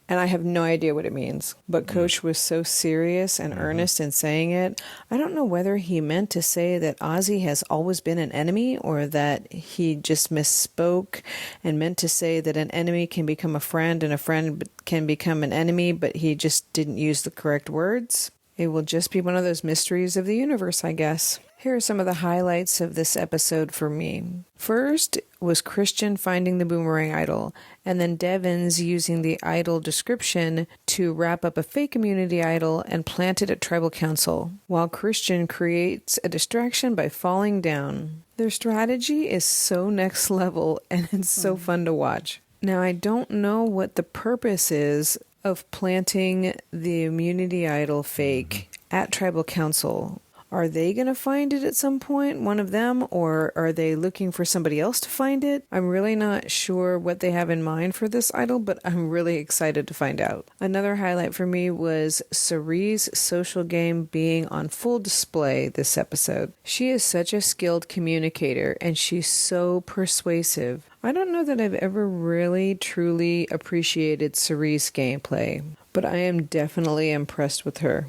D: and I have no idea what it means. But Coach was so serious and earnest in saying it. I don't know whether he meant to say that Ozzy has always been an enemy, or that he just misspoke and meant to say that an enemy can become a friend and a friend can become an enemy, but he just didn't use the correct words. It will just be one of those mysteries of the universe, I guess. Here are some of the highlights of this episode for me. First was Christian finding the boomerang idol, and then Devon's using the idol description to wrap up a fake immunity idol and plant it at tribal council, while Christian creates a distraction by falling down. Their strategy is so next level, and it's so fun to watch. Now, I don't know what the purpose is of planting the immunity idol fake at tribal council. Are they going to find it at some point, one of them, or are they looking for somebody else to find it? I'm really not sure what they have in mind for this idol, but I'm really excited to find out. Another highlight for me was Cerie's social game being on full display this episode. She is such a skilled communicator, and she's so persuasive. I don't know that I've ever really, truly appreciated Cerie's gameplay, but I am definitely impressed with her.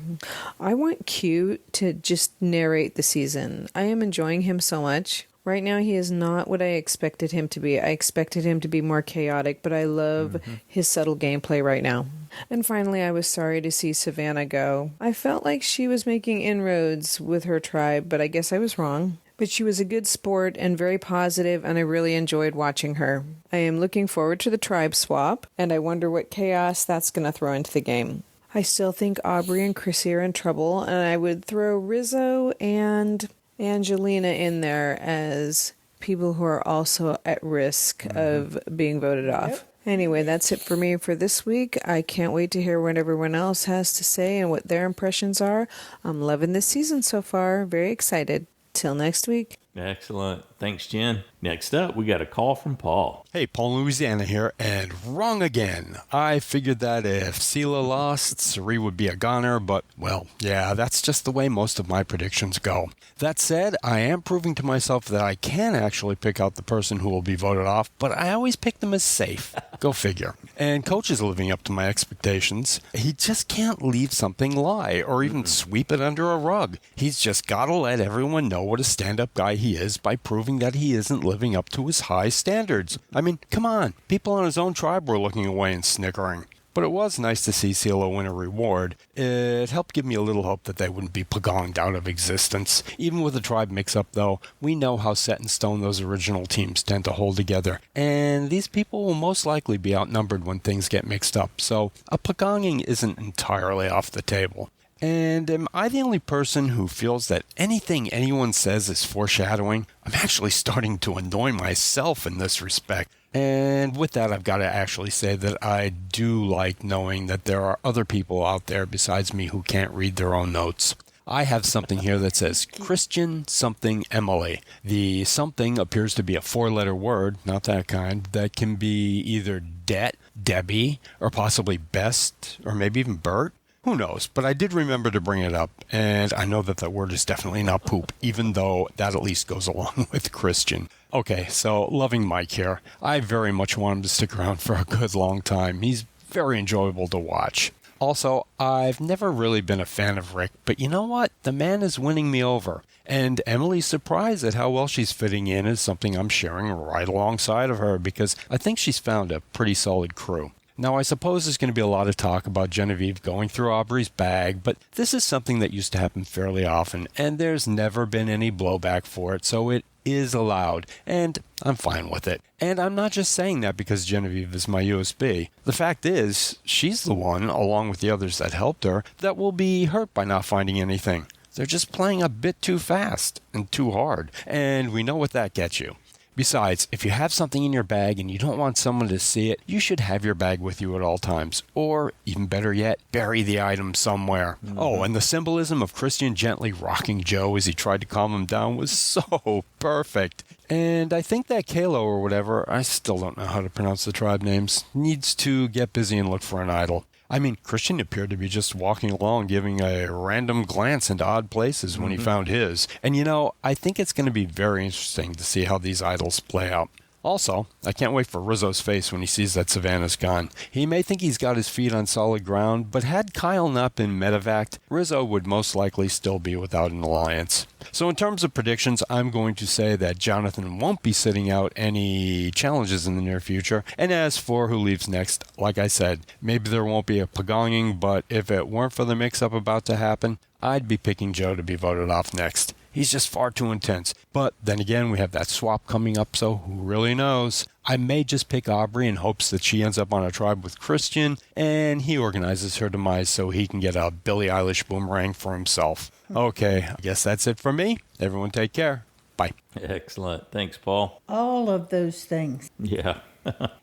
D: I want Q to just narrate the season. I am enjoying him so much. Right now, he is not what I expected him to be. I expected him to be more chaotic, but I love his subtle gameplay right now. And finally, I was sorry to see Savannah go. I felt like she was making inroads with her tribe, but I guess I was wrong. But she was a good sport and very positive, and I really enjoyed watching her. I am looking forward to the tribe swap, and I wonder what chaos that's going to throw into the game. I still think Aubrey and Chrissy are in trouble, and I would throw Rizzo and Angelina in there as people who are also at risk of being voted off. Anyway, that's it for me for this week. I can't wait to hear what everyone else has to say and what their impressions are. I'm loving this season so far. Very excited. Till next week.
B: Excellent. Thanks, Jen. Next up, we got a call from Paul.
V: Hey, Paul, Louisiana here, and wrong again. I figured that if Sela lost, Cerie would be a goner, but, well, yeah, that's just the way most of my predictions go. That said, I am proving to myself that I can actually pick out the person who will be voted off, but I always pick them as safe. Go figure. And Coach is living up to my expectations. He just can't leave something lie or even sweep it under a rug. He's just got to let everyone know what a stand-up guy he is by proving that he isn't living up to his high standards. I mean, come on. People on his own tribe were looking away and snickering. But it was nice to see Sela win a reward. It helped give me a little hope that they wouldn't be pagonged out of existence. Even with the tribe mix-up, though, we know how set in stone those original teams tend to hold together. And these people will most likely be outnumbered when things get mixed up, so a pagonging isn't entirely off the table. And am I the only person who feels that anything anyone says is foreshadowing? I'm actually starting to annoy myself in this respect. And with that, I've got to actually say that I do like knowing that there are other people out there besides me who can't read their own notes. I have something here that says Christian something Emily. The something appears to be a 4-letter word, not that kind, that can be either Det, Debbie, or possibly Best, or maybe even Bert. Who knows? But I did remember to bring it up, and I know that word is definitely not poop, even though that at least goes along with Christian. Okay, so loving Mike here. I very much want him to stick around for a good long time. He's very enjoyable to watch. Also, I've never really been a fan of Rick, but you know what? The man is winning me over. And Emily's surprise at how well she's fitting in is something I'm sharing right alongside of her because I think she's found a pretty solid crew. Now, I suppose there's going to be a lot of talk about Genevieve going through Aubrey's bag, but this is something that used to happen fairly often, and there's never been any blowback for it, so it is allowed, and I'm fine with it. And I'm not just saying that because Genevieve is my USB. The fact is, she's the one, along with the others that helped her, that will be hurt by not finding anything. They're just playing a bit too fast and too hard, and we know what that gets you. Besides, if you have something in your bag and you don't want someone to see it, you should have your bag with you at all times. Or, even better yet, bury the item somewhere. Mm-hmm. Oh, and the symbolism of Christian gently rocking Joe as he tried to calm him down was so perfect. And I think that Kalo or whatever, I still don't know how to pronounce the tribe names, needs to get busy and look for an idol. I mean, Christian appeared to be just walking along, giving a random glance into odd places when he found his. And I think it's going to be very interesting to see how these idols play out. Also, I can't wait for Rizzo's face when he sees that Savannah's gone. He may think he's got his feet on solid ground, but had Kyle not been medevaced, Rizzo would most likely still be without an alliance. So in terms of predictions, I'm going to say that Jonathan won't be sitting out any challenges in the near future. And as for who leaves next, like I said, maybe there won't be a pagonging, but if it weren't for the mix-up about to happen, I'd be picking Joe to be voted off next. He's just far too intense. But then again, we have that swap coming up, so who really knows? I may just pick Aubrey in hopes that she ends up on a tribe with Christian, and he organizes her demise so he can get a Billie Eilish boomerang for himself. Okay, I guess that's it for me. Everyone take care. Bye.
B: Excellent. Thanks, Paul.
A: All of those things.
B: Yeah.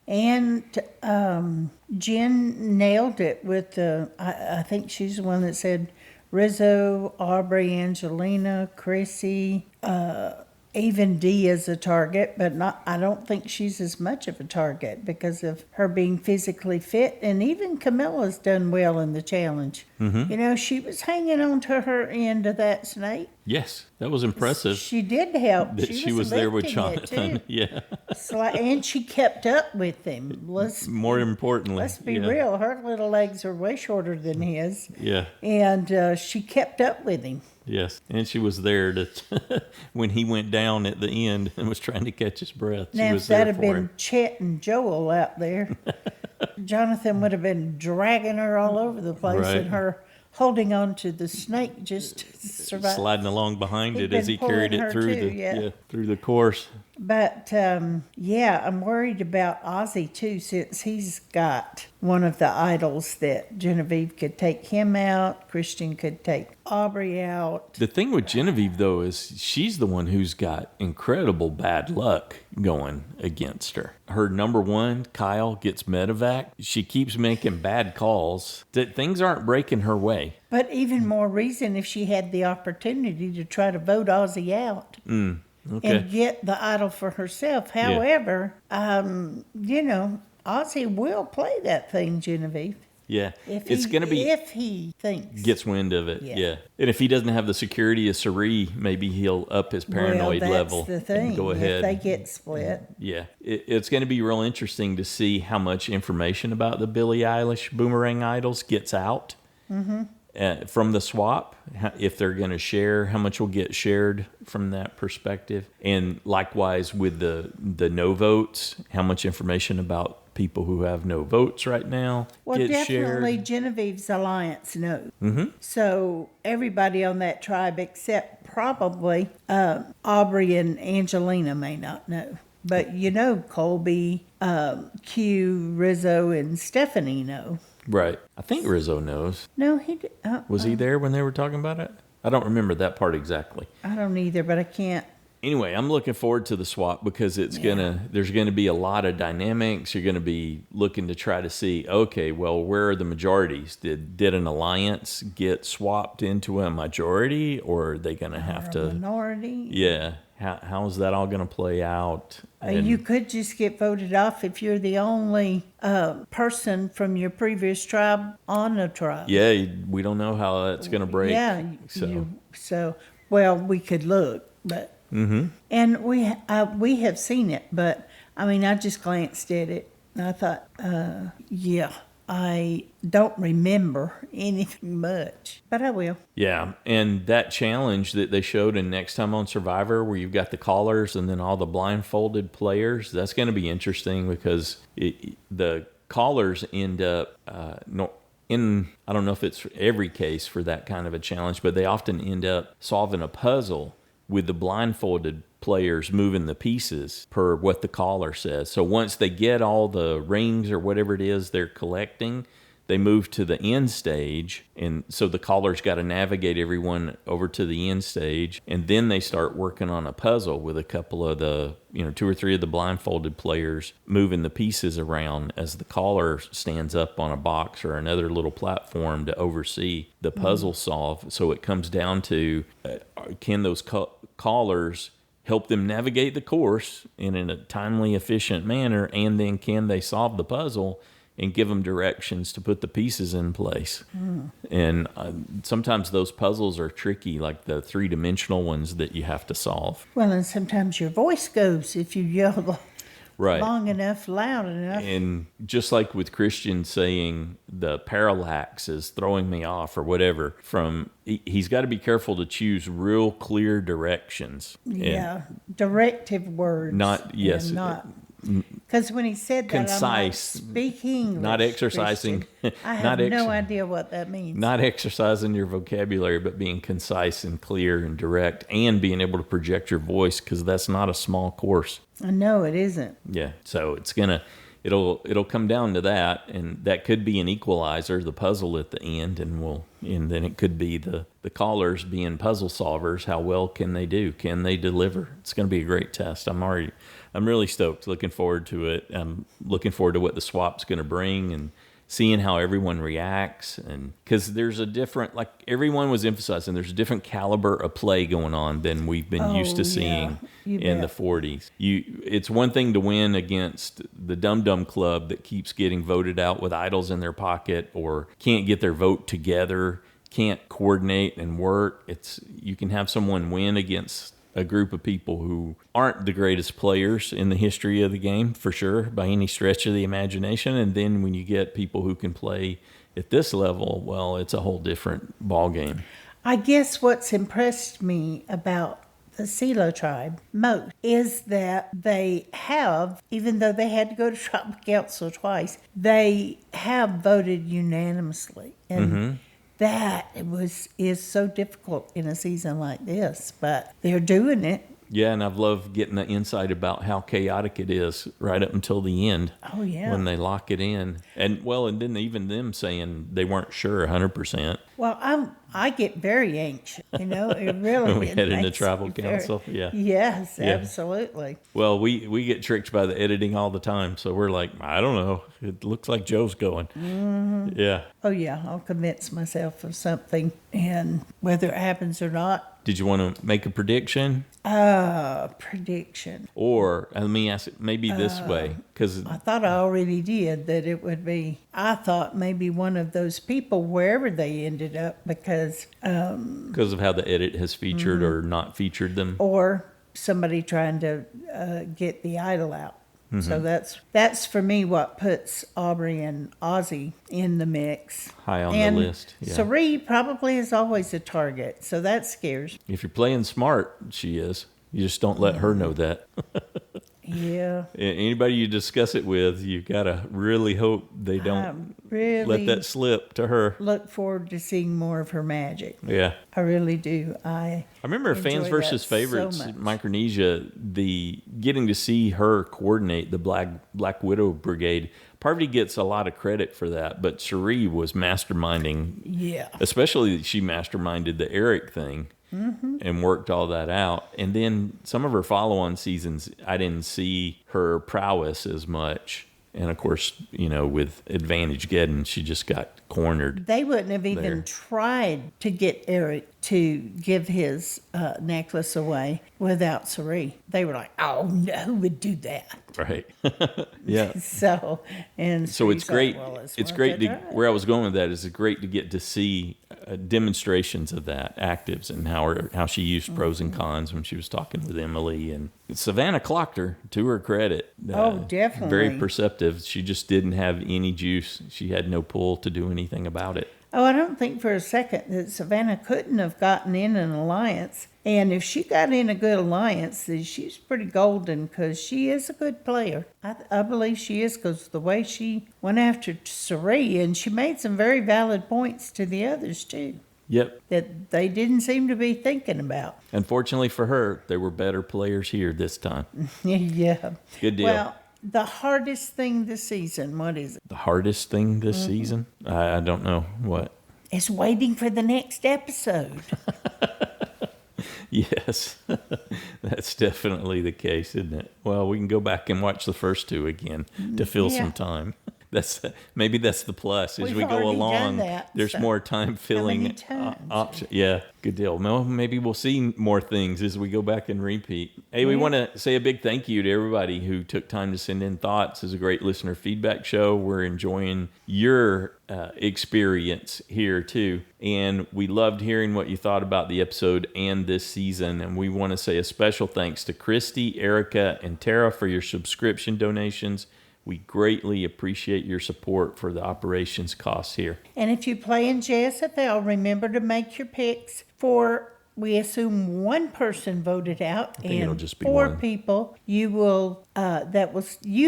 A: And Jen nailed it with I think she's the one that said Rizzo, Aubrey, Angelina, Chrissy, even Dee is a target, but I don't think she's as much of a target because of her being physically fit. And even Camilla's done well in the challenge. Mm-hmm. She was hanging on to her end of that snake.
B: Yes, that was impressive.
A: She did help.
B: That she was there with Jonathan. Yeah.
A: And she kept up with him.
B: More importantly.
A: Let's be real. Her little legs are way shorter than his.
B: Yeah.
A: And she kept up with him.
B: Yes, and she was there to when he went down at the end and was trying to catch his breath.
A: Now, if that had been Chet and Joel out there, Jonathan would have been dragging her all over the place, and her holding on to the snake just to survive.
B: Sliding along behind it as he carried it through through the course.
A: But, I'm worried about Ozzy, too, since he's got one of the idols that Genevieve could take him out, Christian could take Aubrey out.
B: The thing with Genevieve, though, is she's the one who's got incredible bad luck going against her. Her number one, Kyle, gets medevac. She keeps making bad calls. That things aren't breaking her way.
A: But even more reason if she had the opportunity to try to vote Ozzy out.
B: Okay.
A: And get the idol for herself. However, Ozzy will play that thing, Genevieve.
B: Yeah. It's going to be...
A: If he thinks.
B: Gets wind of it, yeah. And if he doesn't have the security of Sari, maybe he'll up his paranoid level.
A: That's the thing.
B: And go ahead.
A: If they get split.
B: Yeah. It's going to be real interesting to see how much information about the Billie Eilish Boomerang Idols gets out. Mm-hmm. From the swap, if they're going to share, how much will get shared from that perspective. And likewise with the no votes, how much information about people who have no votes right now get shared.
A: Definitely Genevieve's alliance knows. Mm-hmm. So everybody on that tribe except probably Aubrey and Angelina may not know. But Colby, Q, Rizzo, and Stephanie know.
B: Right. I think Rizzo knows.
A: No, he did.
B: Was he there when they were talking about it? I don't remember that part exactly.
A: I don't either, but I can't.
B: Anyway, I'm looking forward to the swap because there's gonna be a lot of dynamics. You're gonna be looking to try to see, okay, well, where are the majorities? Did an alliance get swapped into a majority, or are they gonna have to
A: minority?
B: Yeah. How is that all gonna play out?
A: You could just get voted off if you're the only person from your previous tribe on a tribe.
B: Yeah, we don't know how that's gonna break.
A: Yeah.
B: So
A: well, we could look, but.
B: Mm-hmm.
A: And we have seen it, but I mean, I just glanced at it and I thought, I don't remember anything much, but I will.
B: Yeah, and that challenge that they showed in Next Time on Survivor, where you've got the callers and then all the blindfolded players, that's going to be interesting because the callers end up I don't know if it's every case for that kind of a challenge, but they often end up solving a puzzle with the blindfolded players moving the pieces per what the caller says. So once they get all the rings or whatever it is they're collecting, they move to the end stage. And so the caller's got to navigate everyone over to the end stage. And then they start working on a puzzle with a couple of the, 2 or 3 of the blindfolded players moving the pieces around as the caller stands up on a box or another little platform to oversee the puzzle solve. So it comes down to, can those callers help them navigate the course in a timely, efficient manner, and then can they solve the puzzle and give them directions to put the pieces in place. And sometimes those puzzles are tricky, like the 3-dimensional ones that you have to solve.
A: Well, and sometimes your voice goes if you yell
B: right.
A: long enough, loud enough.
B: And just like with Christian saying the parallax is throwing me off or whatever, he's got to be careful to choose real clear directions.
A: Yeah, directive words. Because when he said that,
B: concise,
A: I'm like, speak English.
B: Not exercising.
A: I have no idea what that means.
B: Not exercising your vocabulary, but being concise and clear and direct, and being able to project your voice, because that's not a small course.
A: No, it isn't.
B: Yeah, so it'll come down to that, and that could be an equalizer, the puzzle at the end, and then it could be the callers being puzzle solvers. How well can they do? Can they deliver? It's going to be a great test. I'm really stoked. Looking forward to it. I'm looking forward to what the swap's going to bring and seeing how everyone reacts. And because there's a different, like everyone was emphasizing, there's a different caliber of play going on than we've been used to seeing in the 40s. It's one thing to win against the dum-dum club that keeps getting voted out with idols in their pocket or can't get their vote together, can't coordinate and work. You can have someone win against a group of people who aren't the greatest players in the history of the game, for sure, by any stretch of the imagination. And then when you get people who can play at this level, well, it's a whole different ball game.
A: I guess what's impressed me about the Silo tribe most is that they have, even though they had to go to tribal council twice, they have voted unanimously. And that is so difficult in a season like this, but they're doing it.
B: Yeah, and I've loved getting the insight about how chaotic it is right up until the end.
A: Oh, yeah.
B: When they lock it in. And then even them saying they weren't sure 100%.
A: Well, I get very anxious, it really
B: when we head into tribal council,
A: Yes, absolutely.
B: Well, we get tricked by the editing all the time, so we're like, I don't know, it looks like Joe's going.
A: Mm-hmm.
B: Yeah.
A: Oh, yeah, I'll convince myself of something, and whether it happens or not.
B: Did you want to make a prediction?
A: Prediction.
B: Or, let me ask it maybe this way, because
A: I thought I already did, that it would be, I thought maybe one of those people, wherever they ended up, because
B: of how the edit has featured or not featured them.
A: Or somebody trying to get the idol out. So that's for me what puts Aubrey and Ozzy in the mix.
B: High on the list. Yeah.
A: Sari probably is always a target, so that scares.
B: If you're playing smart, she is. You just don't let her know that.
A: Yeah.
B: Anybody you discuss it with, you gotta really hope they don't
A: really
B: let that slip to her.
A: look forward to seeing more of her magic.
B: Yeah.
A: I really do. I
B: remember Fans
A: enjoy
B: versus
A: that
B: Favorites
A: so much.
B: Micronesia, the getting to see her coordinate the Black Widow Brigade. Parvati gets a lot of credit for that, but Cherie was masterminding.
A: Yeah.
B: Especially she masterminded the Eric thing and worked all that out. And then some of her follow-on seasons, I didn't see her prowess as much. And of course, with Advantage Geddon, she just got cornered.
A: They wouldn't have even
B: there.
A: tried to get Eric to give his necklace away without Cerie. They were like, "Oh no, who would do that?"
B: Right. Yeah.
A: So
B: it's
A: Cerie's
B: great.
A: like, well,
B: It's
A: worth
B: great
A: a
B: to
A: try.
B: where I was going with that is it's great to get to see demonstrations of that actives and how she used pros and cons when she was talking with Emily, and Savannah clocked her to her credit.
A: Oh, definitely.
B: Very perceptive. She just didn't have any juice. She had no pull to do anything about it.
A: Oh, I don't think for a second that Savannah couldn't have gotten in an alliance. And if she got in a good alliance, then she's pretty golden because she is a good player. I believe she is because the way she went after Cerie, and she made some very valid points to the others too
B: Yep.
A: that they didn't seem to be thinking about.
B: Unfortunately for her, there were better players here this time.
A: Yeah.
B: Good deal.
A: Well, the hardest thing this season, what is it?
B: The hardest thing this season? I don't know. What?
A: It's waiting for the next episode.
B: Yes, that's definitely the case, isn't it? Well, we can go back and watch the first two again to fill
A: Yeah.
B: some time. Maybe that's the plus. As
A: We've
B: we go
A: already done
B: along,
A: that,
B: there's
A: so
B: more time filling
A: many times?
B: options. Yeah, good deal. Well, maybe we'll see more things as we go back and repeat. Hey, we want to say a big thank you to everybody who took time to send in thoughts. It's a great listener feedback show. We're enjoying your experience here too, and we loved hearing what you thought about the episode and this season. And we want to say a special thanks to Christy, Erica, and Tara for your subscription donations. We greatly appreciate your support for the operations costs here.
A: And if you play in JSFL, remember to make your picks for, we assume one person voted out,
B: think it'll
A: and
B: just be
A: 4
B: one.
A: people you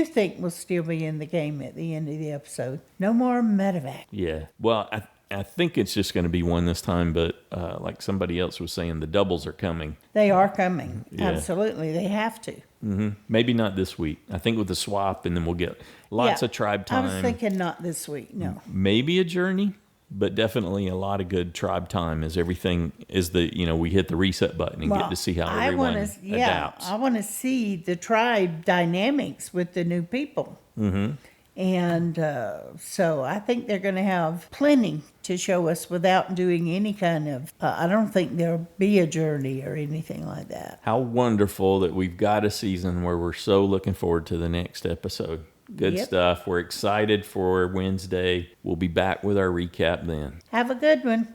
A: think will still be in the game at the end of the episode. No more medevac.
B: Yeah. Well, I think it's just going to be one this time, but like somebody else was saying, the doubles are coming.
A: They are coming.
B: Yeah.
A: Absolutely. They have to.
B: Maybe not this week. I think with the swap, and then we'll get lots
A: Yeah.
B: of tribe time.
A: I was thinking not this week. No.
B: Maybe a journey, but definitely a lot of good tribe time as everything is we hit the reset button and get to see how everyone adapts.
A: I want to see the tribe dynamics with the new people. Mm-hmm. And so I think they're going to have plenty to show us without doing any kind of, I don't think there'll be a journey or anything like that.
B: How wonderful that we've got a season where we're so looking forward to the next episode. Good
A: Yep.
B: stuff. We're excited for Wednesday. We'll be back with our recap then.
A: Have a good one.